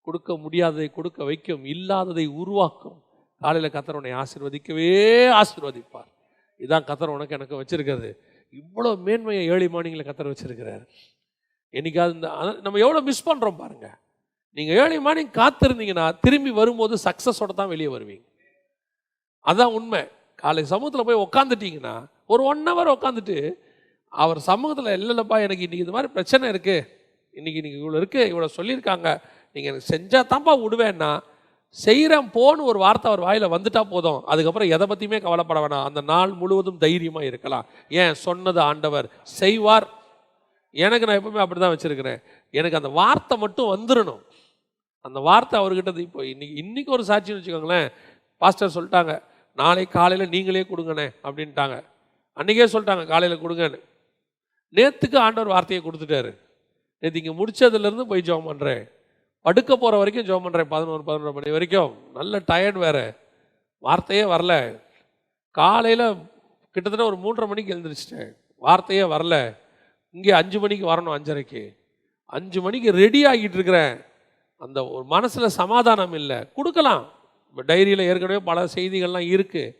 கொடுக்க முடியாததை கொடுக்க வைக்கும், இல்லாததை உருவாக்கும். காலையில் கர்த்தர் உன்னை ஆசீர்வதிக்கவே ஆசீர்வதிப்பார். இதான் கர்த்தர் உனக்கு எனக்கு வச்சிருக்கிறது. இவ்வளோ மேன்மையை ஏழை மார்னிங்கில் கர்த்தர் வச்சிருக்கிறார். என்னைக்காவது நம்ம எவ்வளோ மிஸ் பண்ணுறோம் பாருங்க. நீங்கள் ஏழை மார்னிங் காத்திருந்தீங்கன்னா திரும்பி வரும்போது சக்ஸஸோட தான் வெளியே வருவீங்க. அதுதான் உண்மை. காலை சமூகத்தில் போய் உட்காந்துட்டீங்கன்னா ஒரு 1 hour உட்காந்துட்டு அவர் சமூகத்தில் இல்லைல்லப்பா, எனக்கு இன்றைக்கி இது மாதிரி பிரச்சனை இருக்குது, இன்றைக்கி இவ்வளோ இருக்குது, இவ்வளோ சொல்லியிருக்காங்க, நீங்கள் எனக்கு செஞ்சால் தான்ப்பா விடுவேன்னா, செய்கிறேன் போன்னு ஒரு வார்த்தை அவர் வாயில் வந்துட்டா போதும். அதுக்கப்புறம் எதை பற்றியுமே கவலைப்பட வேணாம். அந்த நாள் முழுவதும் தைரியமாக இருக்கலாம். ஏன், சொன்னது ஆண்டவர் செய்வார். எனக்கு நான் எப்பவுமே அப்படி தான் வச்சுருக்கிறேன். எனக்கு அந்த வார்த்தை மட்டும் வந்துடணும். அந்த வார்த்தை அவர்கிட்ட இப்போ இன்னைக்கு ஒரு சாட்சின்னு வச்சுக்கோங்களேன். பாஸ்டர் சொல்லிட்டாங்க, நாளை காலையில் நீங்களே கொடுங்கண்ணே அப்படின்ட்டாங்க. அன்றைக்கே சொல்லிட்டாங்க காலையில் கொடுங்கன்னு. நேற்றுக்கு ஆண்டவர் வார்த்தையை கொடுத்துட்டாரு. நேற்று இங்கே முடிச்சதுலேருந்து போய் ஜெபம் பண்ணுறேன், படுக்க போகிற வரைக்கும் ஜெபம் பண்ணுறேன், 11 மணி வரைக்கும். நல்ல டயர்ட் வேறு, வார்த்தையே வரல. காலையில் கிட்டத்தட்ட ஒரு 3:30 மணிக்கு எழுந்திரிச்சிட்டேன், வார்த்தையே வரல. இங்கே 5 மணிக்கு வரணும், 5:30க்கு. 5 மணிக்கு ரெடி ஆகிட்டு இருக்கிறேன். அந்த ஒரு மனசில் சமாதானம் இல்லை. கொடுக்கலாம், இப்போ டைரியில் ஏற்கனவே பல செய்திகள்லாம் இருக்குது,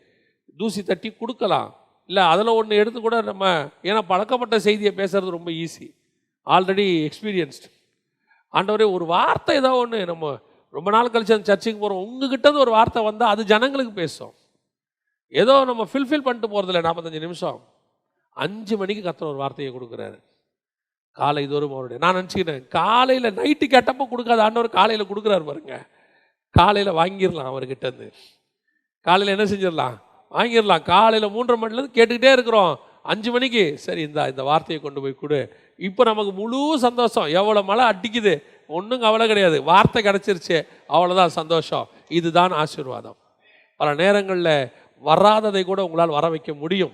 தூசி தட்டி கொடுக்கலாம். இல்லை அதில் ஒன்று எடுத்து கூட நம்ம, ஏன்னா பழக்கப்பட்ட செய்தியை பேசுகிறது ரொம்ப ஈஸி, ஆல்ரெடி எக்ஸ்பீரியன்ஸ்டு. ஆண்டவரே ஒரு வார்த்தை ஏதோ ஒன்று, நம்ம ரொம்ப நாள் கழிச்சு அந்த சர்ச்சுக்கு போகிறோம், உங்ககிட்ட ஒரு வார்த்தை வந்தால் அது ஜனங்களுக்கு பேசும். ஏதோ நம்ம ஃபில்ஃபில் பண்ணிட்டு போகிறதில்ல 45 நிமிஷம். 5 மணிக்கு கர்த்தர் ஒரு வார்த்தையை கொடுக்குறாரு, காலை தோறும் அவருடைய. நான் நினச்சிக்கிட்டேன் காலையில் நைட்டு கேட்டப்போ கொடுக்காத ஆண்டவர் காலையில் கொடுக்குறாரு பாருங்க. காலையில் வாங்கிடலாம் அவர்கிட்ட இருந்து, காலையில் என்ன செஞ்சிடலாம், வாங்கிடலாம். காலையில் 3:30 மணிலேருந்து கேட்டுக்கிட்டே இருக்கிறோம். 5 மணிக்கு சரி இந்த வார்த்தையை கொண்டு போய் கொடு. இப்போ நமக்கு முழு சந்தோஷம். எவ்வளோ மழை அடிக்குது, ஒன்றும் கவலை கிடையாது, வார்த்தை கிடச்சிருச்சு, அவ்வளோதான் சந்தோஷம். இதுதான் ஆசீர்வாதம். பல நேரங்களில் வராததை கூட உங்களால் வர வைக்க முடியும்.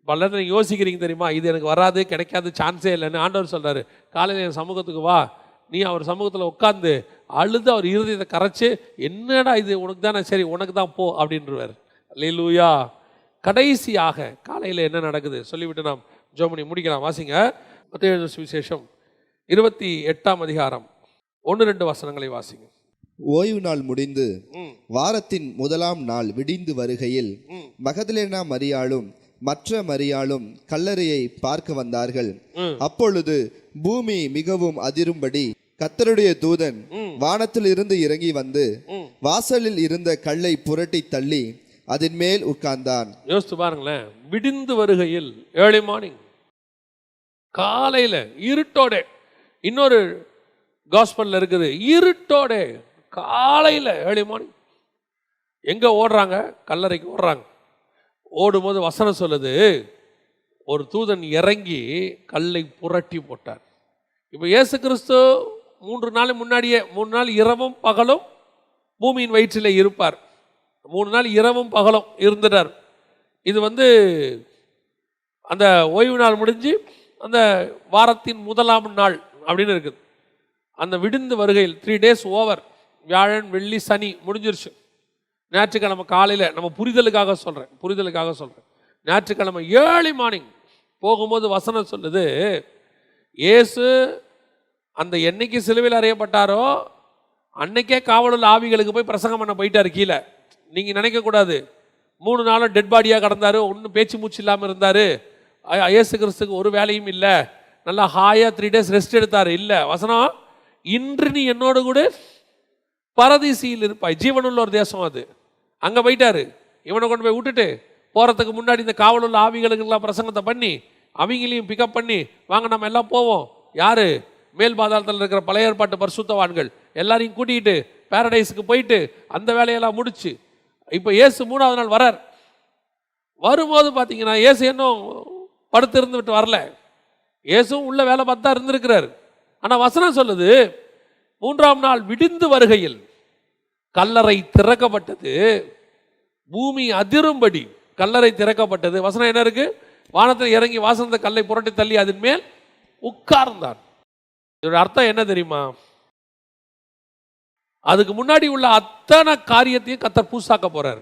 பல நேரத்தில் நீங்கள் யோசிக்கிறீங்க தெரியுமா, இது எனக்கு வராது, கிடைக்காது, சான்ஸே இல்லைன்னு. ஆண்டவர் சொல்கிறாரு, காலையில் என் சமூகத்துக்கு வா, நீ அவர் சமூகத்தில் உட்காந்து அழுது அவர் இருதயத்தை கரைச்சி, என்னடா இது உனக்கு தானே, சரி உனக்கு தான் போ அப்படின்றவர். அல்லேலூயா. கடைசியாக காலையில் என்ன நடக்குது சொல்லிவிட்டு நாம் ஜெபம் பண்ணி முடிக்கலாம். வாசிங்க மத்தேயு சுவிசேஷம் 28ஆம் அதிகாரம் 1-2 வசனங்களை வாசிங்க. ஓய்வு நாள் முடிந்து வாரத்தின் முதலாம் நாள் விடிந்து வருகையில் மகதலேனா மரியாளும் மற்ற மரியாளும் கல்லறையை பார்க்க வந்தார்கள். அப்பொழுது பூமி மிகவும் அதிரும்படி கர்த்தருடைய தூதன் வானத்தில் இருந்து இறங்கி வந்து வாசலில் இருந்த கல்லை புரட்டி தள்ளி அதன் மேல் உட்கார்ந்தான். யோசித்து பாருங்களேன், விடிந்து வருகையில், ஏர்லி மார்னிங், காலையில் இருட்டோட. இன்னொரு காஸ்பல்ல இருக்குது, இருட்டோட காலையில் ஏர்லி மார்னிங். எங்கே ஓடுறாங்க? கல்லறைக்கு ஓடுறாங்க. ஓடும்போது வசனம் சொல்லுது, ஒரு தூதன் இறங்கி கல்லை புரட்டி போட்டார். இப்போ இயேசு கிறிஸ்து 3 நாள் முன்னாடியே, 3 நாள் இரவும் பகலும் பூமியின் வயிற்றில் இருப்பார். 3 நாள் இரவும் பகலும் இருந்துட்டார். இது அந்த ஓய்வு நாள் முடிஞ்சு அந்த வாரத்தின் முதலாம் நாள் அப்படின்னு இருக்குது. அந்த விடிந்து வருகையில் 3 டேஸ் ஓவர், வியாழன் வெள்ளி சனி முடிஞ்சிருச்சு. ஞாயிற்றுக்கிழமை காலையில், நம்ம புரிதலுக்காக சொல்கிறேன், ஞாயிற்றுக்கிழமை ஏர்லி மார்னிங் போகும்போது வசனம் சொல்லுது, இயேசு அந்த என்னைக்கு சிலுவையில் அறையப்பட்டாரோ அன்னைக்கே காவலுள்ள ஆவிகளுக்கு போய் பிரசங்கம் பண்ண போயிட்டார் கீழே. நீங்கள் நினைக்கக்கூடாது 3 நாளும் டெட் பாடியாக கிடந்தார், ஒன்றும் பேச்சு மூச்சு இல்லாமல் இருந்தார், இயேசு கிறிஸ்துக்கு ஒரு வேலையும் இல்லை, நல்லா ஹாயாக 3 டேஸ் ரெஸ்ட் எடுத்தார். இல்லை, வசனம், இன்று நீ என்னோடு கூட பரதீசியில் இருப்பாய். ஜீவனுள்ள ஒரு தேசம் அது. அங்கே போயிட்டாரு. இவனை கொண்டு போய் விட்டுட்டு போகிறதுக்கு முன்னாடி இந்த காவலுள்ள ஆவிகளுக்கெல்லாம் பிரசங்கத்தை பண்ணி அவங்களையும் பிக்கப் பண்ணி, வாங்க நம்ம எல்லாம் போவோம். யார்? மேல் பாதாளத்தில் இருக்கிற பழைய ஏற்பாட்டு பரிசுத்தவான்கள் எல்லாரையும் கூட்டிகிட்டு பேரடைஸுக்கு போயிட்டு அந்த வேலையெல்லாம் முடிச்சு இப்போ இயேசு 3ஆவது நாள் வரார். வரும்போது பார்த்தீங்கன்னா இயேசு இன்னும் படுத்து இருந்து விட்டு வரல. இயேசுவும் உள்ள வேலை பார்த்து தான் இருந்திருக்கிறார். ஆனால் வசனம் சொல்லுது, 3ஆம் நாள் விடிந்து வருகையில் கல்லறை திறக்கப்பட்டது, பூமி அதிரும்படி கல்லறை திறக்கப்பட்டது. வசனம் என்ன இருக்கு? வானத்தில் இறங்கி வாசந்த கல்லை புரட்டி தள்ளி அதன் மேல் உட்கார்ந்தான். இதோட அர்த்தம் என்ன தெரியுமா? அதுக்கு முன்னாடி உள்ள அத்தனை காரியத்தையும் கர்த்தர் புதுசாக்க போறார்.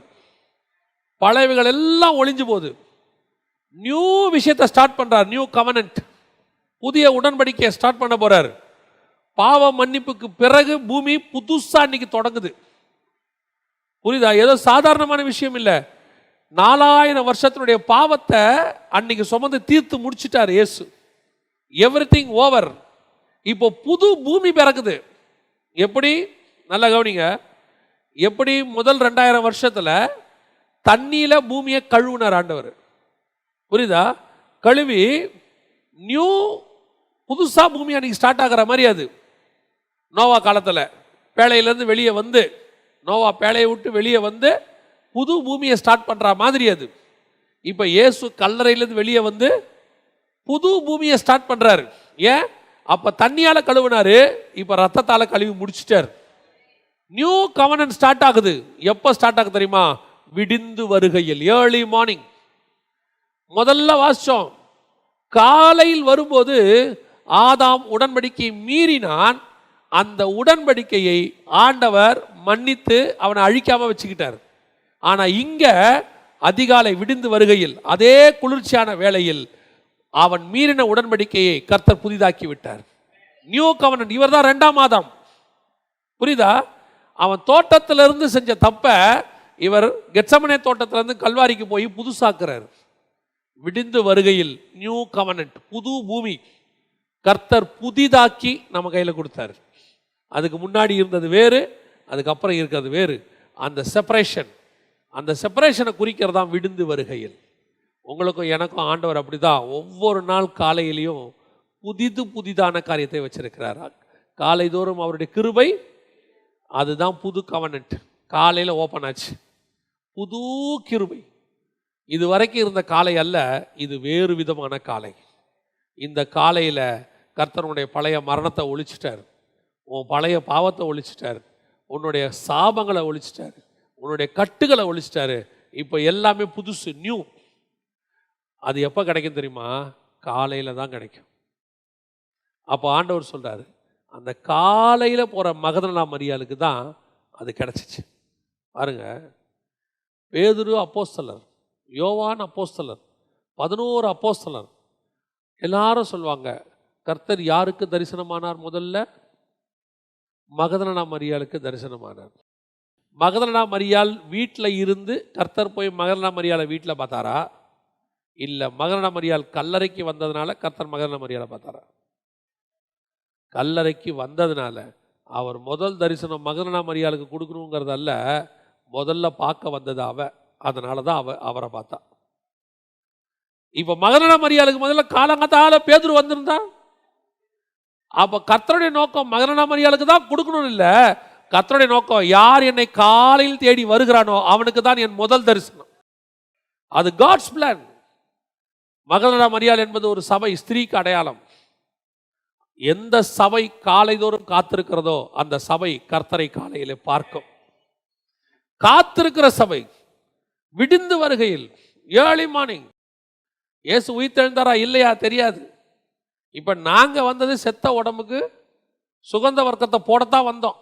பழையவைகள் எல்லாம் ஒளிஞ்சு போகுது. நியூ விஷயத்தை ஸ்டார்ட் பண்றார். நியூ கவனன்ட், புதிய உடன்படிக்கையை ஸ்டார்ட் பண்ண போறார். பாவ மன்னிப்புக்கு பிறகு பூமி புதுசா இன்னைக்கு தொடங்குது. புரியுதா? ஏதோ சாதாரணமான விஷயம் இல்லை. 4000 வருஷத்தினுடைய பாவத்தை அன்னைக்கு சுமந்து தீர்த்து முடிச்சிட்டார் இயேசு. Everything over. இப்போ புது பூமி பிறக்குது. எப்படி? நல்லா கவனிங்க. எப்படி முதல் 2000 வருஷத்துல தண்ணியில பூமியை கழுவுனார் ஆண்டவர். புரியுதா? கழுவி நியூ புதுசா பூமி அன்னைக்கு ஸ்டார்ட் ஆகிற மாதிரி. அது நோவா காலத்தில் பேழையிலேருந்து வெளியே வந்து, நோவா பேழையை விட்டு வெளியே வந்து புது பூமியை ஸ்டார்ட் பண்ணுற மாதிரி. அது இப்போ இயேசு கல்லறையிலேருந்து வெளியே வந்து புது பூமியை ஸ்டார்ட் பண்ணுறாரு. ஏன்? அப்போ தண்ணியால் கழுவினாரு, இப்போ ரத்தத்தால் கழுவி முடிச்சிட்டார். நியூ கவர்னன்ட் ஸ்டார்ட் ஆகுது. எப்போ ஸ்டார்ட் ஆகுது தெரியுமா? விடிந்து வருகையில், ஏர்லி மார்னிங். முதல்ல வாசிச்சோம், காலையில் வரும்போது ஆதாம் உடன்படிக்கை மீறினான். அந்த உடன்படிக்கையை ஆண்டவர் மன்னித்து அவனை அழிக்காம வச்சுக்கிட்டார். ஆனா இங்க அதிகாலை விடிந்து வருகையில், அதே குளிர்ச்சியான வேளையில் அவன் மீறின உடன்படிக்கையை கர்த்தர் புதிதாக்கி விட்டார். நியூ கவர்னன்ட். இவர் தான் 2ஆம் ஆதாம். புரியுதா? அவன் தோட்டத்திலிருந்து செஞ்ச தப்ப இவர் கெத்சமனே தோட்டத்திலிருந்து கல்வாரிக்கு போய் புதுசாக்குறார். விடிந்து வருகையில் நியூ கவர்னன்ட், புது பூமி கர்த்தர் புதிதாக்கி நம்ம கையில் கொடுத்தாரு. அதுக்கு முன்னாடி இருந்தது வேறு, அதுக்கப்புறம் இருக்கிறது வேறு. அந்த செப்பரேஷனை குறிக்கிறதா விடிந்து வருகையில். உங்களுக்கும் எனக்கும் ஆண்டவர் அப்படிதான் ஒவ்வொரு நாள் காலையிலையும் புதிதான காரியத்தை வச்சிருக்கிறார். காலை தோறும் அவருடைய கிருபை, அதுதான் புது கவர்னன்ட். காலையில் ஓப்பன் ஆச்சு, புது கிருபை. இது வரைக்கும் இருந்த காலை அல்ல, இது வேறு விதமான காலை. இந்த காலையில் கர்த்தருடைய பழைய மரணத்தை ஒழிச்சிட்டார், உன் பழைய பாவத்தை ஒழிச்சிட்டார், உன்னுடைய சாபங்களை ஒழிச்சிட்டார், உன்னுடைய கட்டுகளை ஒழிச்சிட்டாரு. இப்போ எல்லாமே புதுசு, நியூ. அது எப்போ கிடைக்கும் தெரியுமா? காலையில் தான் கிடைக்கும். அப்போ ஆண்டவர் சொல்கிறாரு, அந்த காலையில் போகிற மகதலேனா மரியாளுக்கு தான் அது கிடச்சிச்சு. பாருங்க, பேதுரு அப்போஸ்தலர், யோவான் அப்போஸ்தலர், 11 அப்போஸ்தலர் எல்லாரும் சொல்லுவாங்க, கர்த்தர் யாருக்கு தரிசனமானார்? முதல்ல மகதலேனா மரியாளுக்கு தரிசனமானார். மகதலேனா மரியாள் வீட்டில் இருந்து கர்த்தர் போய் மகதலேனா மரியாளை வீட்டில் பார்த்தாரா, இல்லை மகதலேனா மரியாள் கல்லறைக்கு வந்ததுனால கர்த்தர் மகதலேனா மரியாளை பார்த்தாரா? கல்லறைக்கு வந்ததுனால அவர் முதல் தரிசனம் மகதலேனா மரியாளுக்கு கொடுக்கணுங்கிறதல்ல, முதல்ல பார்க்க வந்தது அதனால தான் அவரை பார்த்தா. இப்போ மகதலேனா மரியாளுக்கு முதல்ல காலங்காத்தால பேதுரு வந்திருந்தா, அப்போ கர்த்தருடைய நோக்கம் மகதலேனா மரியாளுக்கு தான் கொடுக்கணும் இல்லை, கர்த்தருடைய நோக்கம் யார் என்னை காலையில் தேடி வருகிறானோ அவனுக்கு தான் என் முதல் தரிசனம். அது காட்ஸ் பிளான். மகதலேனா மரியாள் என்பது ஒரு சபை, ஸ்திரீக்கு அடையாளம். எந்த சபை காலைதோறும் காத்திருக்கிறதோ அந்த சபை கர்த்தரை காலையிலே பார்க்கும். காத்திருக்கிற சபை விடிந்து வருகையில், ஏர்லி மார்னிங். இயேசு உயிர்த்தெழுந்தாரா இல்லையா தெரியாது. இப்போ நாங்கள் வந்தது செத்த உடம்புக்கு சுகந்த வர்க்கத்தை போடத்தான் வந்தோம்.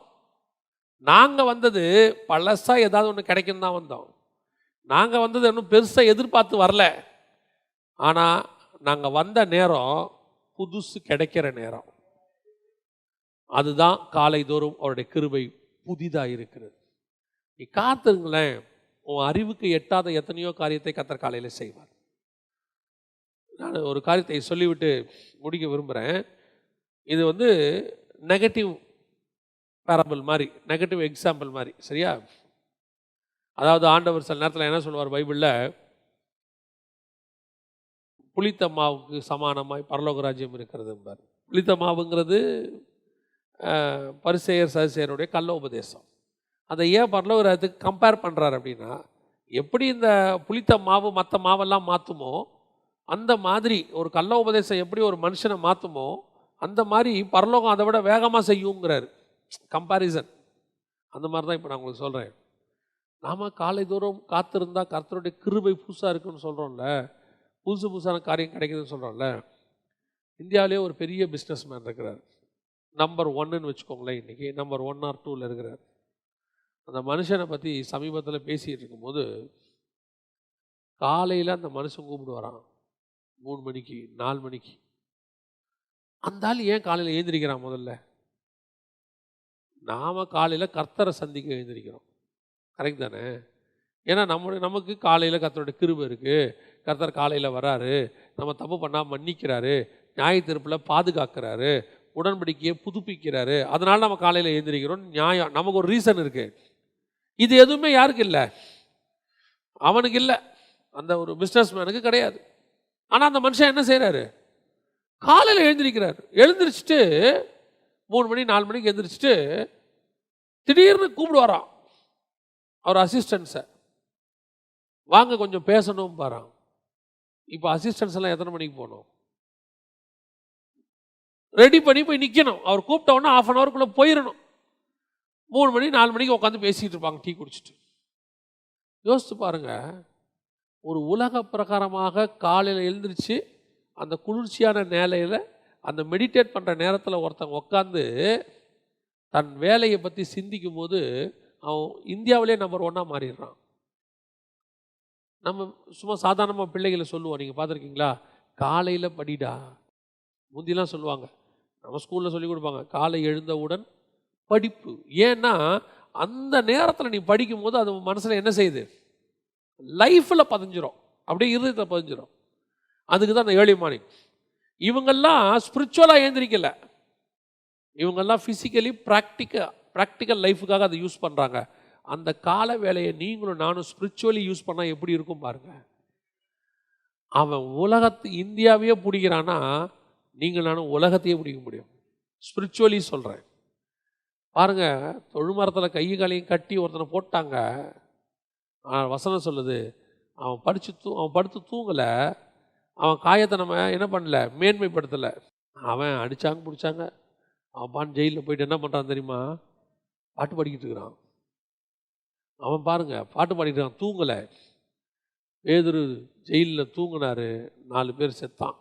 நாங்கள் வந்தது பழசாக ஏதாவது ஒன்று கிடைக்கும் தான் வந்தோம். நாங்கள் வந்தது இன்னும் பெருசாக எதிர்பார்த்து வரல. ஆனால் நாங்கள் வந்த நேரம் புதுசு கிடைக்கிற நேரம். அதுதான் காலை தோறும் அவருடைய கிருபை புதிதாக இருக்கிறது. நீ காத்துருங்களேன், உன் அறிவுக்கு எட்டாத எத்தனையோ காரியத்தை கர்த்தர் காலையில் செய்வார். நான் ஒரு காரியத்தை சொல்லிவிட்டு முடிக்க விரும்புகிறேன். இது நெகட்டிவ் பேரபிள் மாதிரி, நெகட்டிவ் எக்ஸாம்பிள் மாதிரி, சரியா? அதாவது ஆண்டவர் சில நேரத்தில் என்ன சொல்லுவார் பைபிளில், புளித்த மாவுக்கு சமானமாய் பரலோக ராஜ்யம் இருக்கிறது என்பார். புளித்த மாவுங்கிறது பரிசேயர் சதுசேயருடைய கள்ள உபதேசம். அதை ஏன் பரலோக ராஜ்யத்துக்கு கம்பேர் பண்ணுறாரு அப்படின்னா, எப்படி இந்த புளித்த மாவு மற்ற மாவெல்லாம் மாற்றுமோ அந்த மாதிரி ஒரு கள்ள உபதேசம் எப்படி ஒரு மனுஷனை மாற்றுமோ அந்த மாதிரி பரலோகம் அதை விட வேகமாக செய்யுங்கிறாரு. கம்பேரிசன் அந்த மாதிரி தான் இப்போ நான் உங்களுக்கு சொல்கிறேன். நாம் காலை தூரம் காத்திருந்தா கர்த்தருடைய கிருபை புதுசாக இருக்குன்னு சொல்கிறோம்ல, புதுசான காரியம் கிடைக்குதுன்னு சொல்கிறோம்ல. இந்தியாவிலே ஒரு பெரிய பிஸ்னஸ் மேன் இருக்கிறார், நம்பர் 1ன்னு வச்சுக்கோங்களேன். இன்றைக்கி நம்பர் 1 or 2ல் இருக்கிறார். அந்த மனுஷனை பற்றி சமீபத்தில் பேசிகிட்டு இருக்கும்போது, காலையில் அந்த மனுஷன் கூப்பிட்டு வரான் 3 மணிக்கு 4 மணிக்கு. அந்த ஆள் ஏன் காலையில் எழுந்திரிக்கிறான்? முதல்ல நாம் காலையில் கர்த்தரை சந்திக்க எழுந்திரிக்கிறோம், கரெக்ட் தானே? ஏன்னா நமக்கு காலையில் கர்த்தருடைய கிருபை இருக்குது, கர்த்தர் காலையில் வராரு, நம்ம தப்பு பண்ணால் மன்னிக்கிறாரு, நியாய தீர்ப்பில் பாதுகாக்கிறாரு, உடன்படிக்கையை புதுப்பிக்கிறாரு, அதனால நம்ம காலையில் எழுந்திரிக்கிறோம். நியாயம், நமக்கு ஒரு ரீசன் இருக்குது. இது எதுவுமே யாருக்கு இல்லை? அவனுக்கு இல்லை, அந்த ஒரு பிஸ்னஸ் மேனுக்கு கிடையாது. ஆனால் அந்த மனுஷன் என்ன செய்கிறாரு? காலையில் எழுந்திரிச்சிட்டு 3 மணி 4 மணிக்கு எழுந்திரிச்சிட்டு திடீர்னு கூப்பிடுவாராம் அவர் அசிஸ்டன்ஸை, வாங்க கொஞ்சம் பேசணும் பாரான். இப்போ அசிஸ்டன்ஸ் எல்லாம் எத்தனை மணிக்கு போகணும்? ரெடி பண்ணி போய் நிற்கணும். அவர் கூப்பிட்ட உடனே 1/2 hourக்குள்ளே போயிடணும். 3 மணி 4 மணிக்கு உட்காந்து பேசிகிட்டு இருப்பாங்க டீ குடிச்சிட்டு. யோசித்து பாருங்க, ஒரு உலக பிரகாரமாக காலையில் எழுந்திரிச்சு அந்த குளிர்ச்சியான நிலையில் அந்த மெடிடேட் பண்ணுற நேரத்தில் ஒருத்தன் உட்காந்து தன் வேலையை பற்றி சிந்திக்கும் போது அவன் இந்தியாவிலே நம்பர் 1 மாறிடுறான். நம்ம சும்மா சாதாரணமாக பிள்ளைகளை சொல்லுவோம், நீங்கள் பார்த்துருக்கீங்களா, காலையில் படிடா. முந்திலாம் சொல்லுவாங்க, நம்ம ஸ்கூலில் சொல்லி கொடுப்பாங்க, காலை எழுந்தவுடன் படிப்பு. ஏன்னா அந்த நேரத்தில் நீ படிக்கும்போது அது மனசில் என்ன செய்யுது, லைஃப்பில் பதிஞ்சிரும், அப்படியே இருதயத்தில் பதிஞ்சிரும். அதுக்கு தான் அந்த ஏர்லி மார்னிங். இவங்கெல்லாம் ஸ்பிரிச்சுவலாக எழுந்திரிக்கல, இவங்கெல்லாம் ஃபிசிக்கலி ப்ராக்டிக்கல் லைஃபுக்காக அதை யூஸ் பண்ணுறாங்க. அந்த கால வேலையை நீங்களும் நானும் ஸ்பிரிச்சுவலி யூஸ் பண்ணால் எப்படி இருக்கும் பாருங்க. அவன் இந்தியாவையே பிடிக்கிறான்னா நீங்கள் நானும் உலகத்தையே பிடிக்க முடியும். ஸ்பிரிச்சுவலி சொல்கிறேன் பாருங்க. தொழுமரத்தில் கை காலையும் கட்டி ஒருத்தனை போட்டாங்க. வசனம் சொல்லுது, அவன் படுத்து தூங்கலை, அவன் காயத்தை நம்ம என்ன பண்ணல, மேன்மைப்படுத்தலை. அவன் அடித்தாங்க பிடிச்சாங்க, அவன் பான் ஜெயிலில் போயிட்டு என்ன பண்ணுறான் தெரியுமா, பாட்டு பாடிக்கிட்டு இருக்கிறான். அவன் பாருங்க பாட்டு பாடிக்கிட்டு இருக்கான், தூங்கலை. பேதுரு ஜெயிலில் தூங்கினார், 4 பேர் செத்தான்.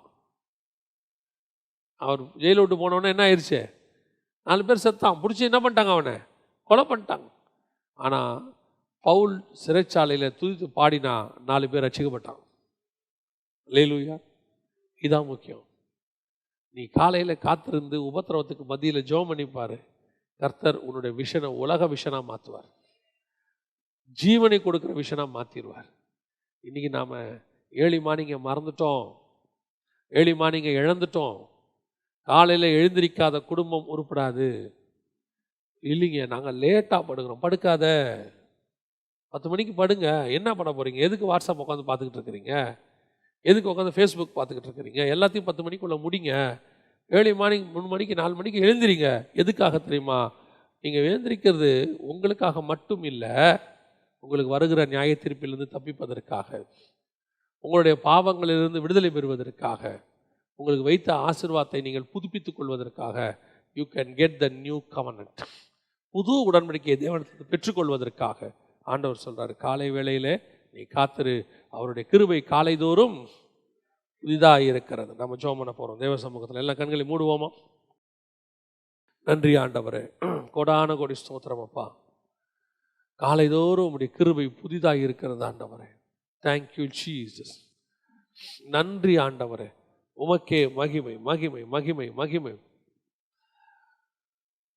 அவர் ஜெயிலை விட்டு போனவொடனே என்ன ஆயிடுச்சு, 4 பேர் செத்தான். பிடிச்சி என்ன பண்ணிட்டாங்க, அவனை கொலை பண்ணிட்டாங்க. ஆனால் பவுல் சிறைச்சாலையில் துதித்து பாடினா 4 பேர் ரட்சிக்கப்பட்டான். அல்லேலூயா. இதான் முக்கியம். நீ காலையில் காத்திருந்து உபத்திரவத்துக்கு மத்தியில் ஜெபம் பண்ணிப்பார், கர்த்தர் உன்னுடைய விஷனை உலக விஷனாக மாற்றுவார், ஜீவனை கொடுக்குற விஷனாக மாற்றிடுவார். இன்றைக்கி நாம் ஏர்லி மார்னிங்கை மறந்துட்டோம், ஏர்லி மார்னிங்கை இழந்துட்டோம். காலையில் எழுந்திரிக்காத குடும்பம் உருப்படாது. இல்லைங்க, நாங்கள் லேட்டாக படுக்கிறோம். படுக்காத, 10 மணிக்கு படுங்க. என்ன பண்ண போகிறீங்க, எதுக்கு வாட்ஸ்அப் உட்காந்து பார்த்துக்கிட்டு இருக்கிறீங்க, எதுக்கு உட்காந்து ஃபேஸ்புக் பார்த்துக்கிட்டு இருக்கிறீங்க, எல்லாத்தையும் 10 மணிக்குள்ளே முடிங்க. ஏர்லி மார்னிங் 3 மணிக்கு 4 மணிக்கு எழுந்திரிங்க. எதுக்காக தெரியுமா, நீங்கள் எழுந்திரிக்கிறது உங்களுக்காக மட்டும் இல்லை, உங்களுக்கு வருகிற நியாய தீர்ப்பிலிருந்து தப்பிப்பதற்காக, உங்களுடைய பாவங்களிலிருந்து விடுதலை பெறுவதற்காக, உங்களுக்கு வைத்த ஆசீர்வாதத்தை நீங்கள் புதுப்பித்துக் கொள்வதற்காக. You can get the new கவர்னன்ட், புது உடன்படிக்கையை தேவனிடத்தில் பெற்றுக்கொள்வதற்காக ஆண்டவர் சொல்கிறார், காலை வேளையிலே நீ காத்திரு, அவருடைய கிருபை காலைதோறும் புதிதாக இருக்கிறது. நம்ம ஜெபம் பண்ண போகிறோம் தேவ சமூகத்தில். எல்லா கண்களை மூடுவோமா. நன்றி ஆண்டவரே, கோடான கோடி ஸ்தோத்திரம் அப்பா. காலைதோறும் உம்முடைய கிருபை புதிதாக இருக்கிறது ஆண்டவரே. Thank you Jesus. நன்றி ஆண்டவரே, உமக்கே மகிமை மகிமை மகிமை மகிமை.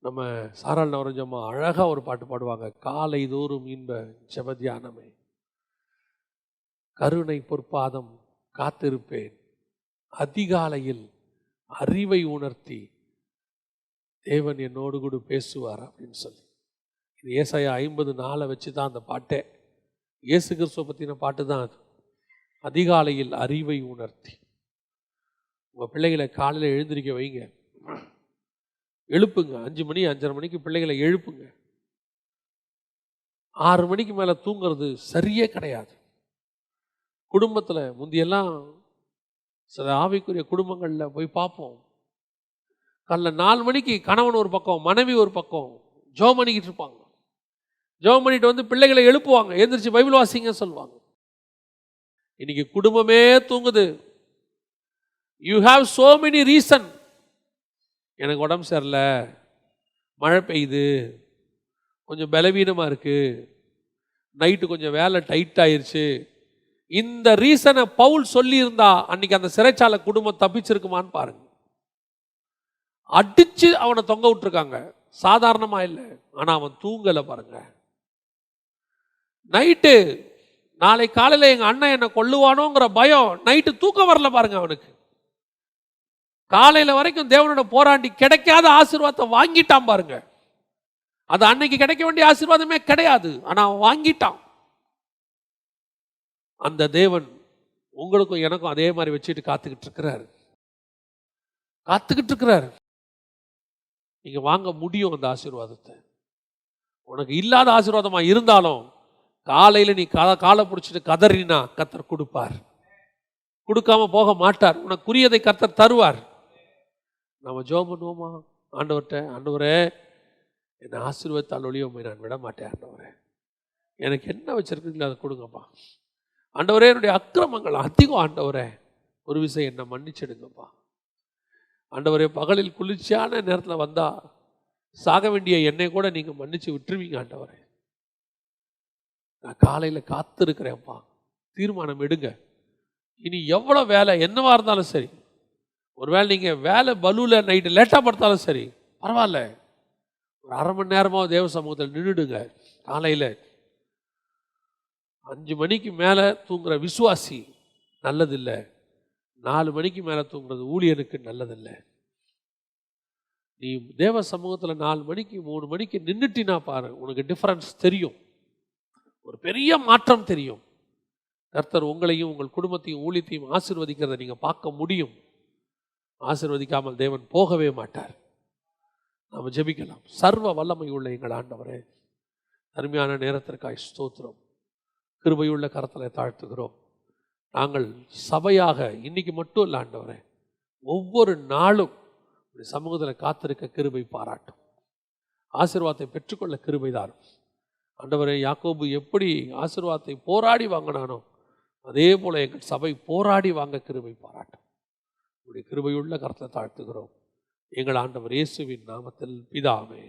நம்ம சாராள் நவரஞ்சம்மா அழகாக ஒரு பாட்டு பாடுவாங்க, காலை தோறும் இன்ப ஜெபத்தியானமே, கருணை பொற்பாதம் காத்திருப்பேன், அதிகாலையில் அறிவை உணர்த்தி தேவன் என்னோடு கூட பேசுவார் அப்படின்னு சொல்லி. இது ஏசாயா 50:4 வச்சு தான் அந்த பாட்டே. இயேசு கிறிஸ்துவை பற்றின பாட்டு தான் அது. அதிகாலையில் அறிவை உணர்த்தி. உங்கள் பிள்ளைகளை காலையில் எழுந்திரிக்க வைங்க, எழுப்புங்க. 5 மணி 5:30 மணிக்கு பிள்ளைகளை எழுப்புங்க. 6 மணிக்கு மேலே தூங்குறது சரியே கிடையாது. குடும்பத்தில் முந்தியெல்லாம் சில ஆவிக்குரிய குடும்பங்களில் போய் பார்ப்போம், காலைல 4 மணிக்கு கணவன் ஒரு பக்கம் மனைவி ஒரு பக்கம் ஜெபம் பண்ணிக்கிட்டு இருப்பாங்க. ஜெபம் பண்ணிட்டு வந்து பிள்ளைகளை எழுப்புவாங்க, எந்திரிச்சு பைபிள் வாசிங்க சொல்லுவாங்க. இன்னைக்கு குடும்பமே தூங்குது. You have so many reason. எனக்கு உடம்பு சரியில்லை, மழை பெய்யுது, கொஞ்சம் பலவீனமாக இருக்குது, நைட்டு கொஞ்சம் வேலை டைட் ஆயிடுச்சு. இந்த ரீசனை பவுல் சொல்லியிருந்தா அன்னைக்கு அந்த சிறைச்சாலை குடும்பம் தப்பிச்சிருக்குமான்னு பாருங்க. அடிச்சு அவனை தொங்க விட்டுருக்காங்க, சாதாரணமா இல்லை. ஆனால் அவன் தூங்கலை பாருங்க. நைட்டு நாளை காலையில் எங்கள் அண்ணன் என்னை கொல்லுவானோங்கிற பயம், நைட்டு தூக்கம் வரல பாருங்க அவனுக்கு. காலையில் வரைக்கும் தேவனோட போராண்டி கிடைக்காத ஆசீர்வாதத்தை வாங்கிட்டான் பாருங்க. அது அன்னைக்கு கிடைக்க வேண்டிய ஆசீர்வாதமே கிடையாது, ஆனால் அவன் வாங்கிட்டான். அந்த தேவன் உங்களுக்கும் எனக்கும் அதே மாதிரி வச்சுட்டு காத்துக்கிட்டு இருக்கிறாரு. நீங்க வாங்க முடியும் அந்த ஆசீர்வாதத்தை. உனக்கு இல்லாத ஆசீர்வாதமா இருந்தாலும் காலையில் நீ காலை பிடிச்சிட்டு கதறினா கர்த்தர் கொடுப்பார், கொடுக்காம போக மாட்டார். உனக்குரியதை கர்த்தர் தருவார். நம்ம ஜெபம் பண்ணுவோமா ஆண்டவர்கிட்ட. ஆண்டவரே, என்னை ஆசீர்வாதத்தால் ஒழிய உம்மை நான் விட மாட்டேன் ஆண்டவரே. எனக்கு என்ன வச்சிருக்கீங்களோ அதை கொடுங்கப்பா. ஆண்டவரே, என்னுடைய அக்கிரமங்கள் அதிகம் ஆண்டவரே, ஒரு விஷயம் என்னை மன்னிச்சிடுங்கப்பா. ஆண்டவரே, பகலில் குளிர்ச்சியான நேரத்தில் வந்தா சாக வேண்டிய என்னை கூட நீங்கள் மன்னிச்சு விட்டுருவீங்க ஆண்டவரே. நான் காலையில் காத்திருக்கிறேன்ப்பா. தீர்மானம் எடுங்க. இனி எவ்வளோ வேலை என்னவா இருந்தாலும் சரி, ஒருவேளை நீங்கள் வேலை பலூவில் நைட்டு லேட்டாக படுத்தாலும் சரி பரவாயில்ல, ஒரு அரை மணி நேரமாக தேவ சமூகத்தில் நின்றுடுங்க. காலையில் 5 மணிக்கு மேலே தூங்குற விசுவாசி நல்லதில்லை, 4 மணிக்கு மேலே தூங்குறது ஊழியனுக்கு நல்லதில்லை. நீ தேவ சமூகத்தில் 4 மணிக்கு 3 மணிக்கு நின்றுட்டினா பாரு, உனக்கு டிஃப்ரென்ஸ் தெரியும், ஒரு பெரிய மாற்றம் தெரியும். கர்த்தர் உங்களையும் உங்கள் குடும்பத்தையும் ஊழியத்தையும் ஆசீர்வதிக்கிறதை நீங்கள் பார்க்க முடியும். ஆசீர்வதிக்காமல் தேவன் போகவே மாட்டார். நாம் ஜெபிக்கலாம். சர்வ வல்லமை உள்ள எங்கள் ஆண்டவரே, அருமையான நேரத்திற்காய் ஸ்தோத்திரம். கிருபையுள்ள கரத்தில் தாழ்த்துகிறோம். நாங்கள் சபையாக இன்னைக்கு மட்டும் இல்லை ஆண்டவரே, ஒவ்வொரு நாளும் சமூகத்தில் காத்திருக்க கிருபை பாராட்டும். ஆசீர்வாதத்தை பெற்றுக்கொள்ள கிருபை தாரும் ஆண்டவரே. யாக்கோபு எப்படி ஆசீர்வாதத்தை போராடி வாங்கினானோ அதே போல எங்கள் சபை போராடி வாங்க கிருபை பாராட்டும். உங்களுடைய கிருபையுள்ள கரத்தில் தாழ்த்துகிறோம் எங்கள் ஆண்டவர் இயேசுவின் நாமத்தில் பிதாவே.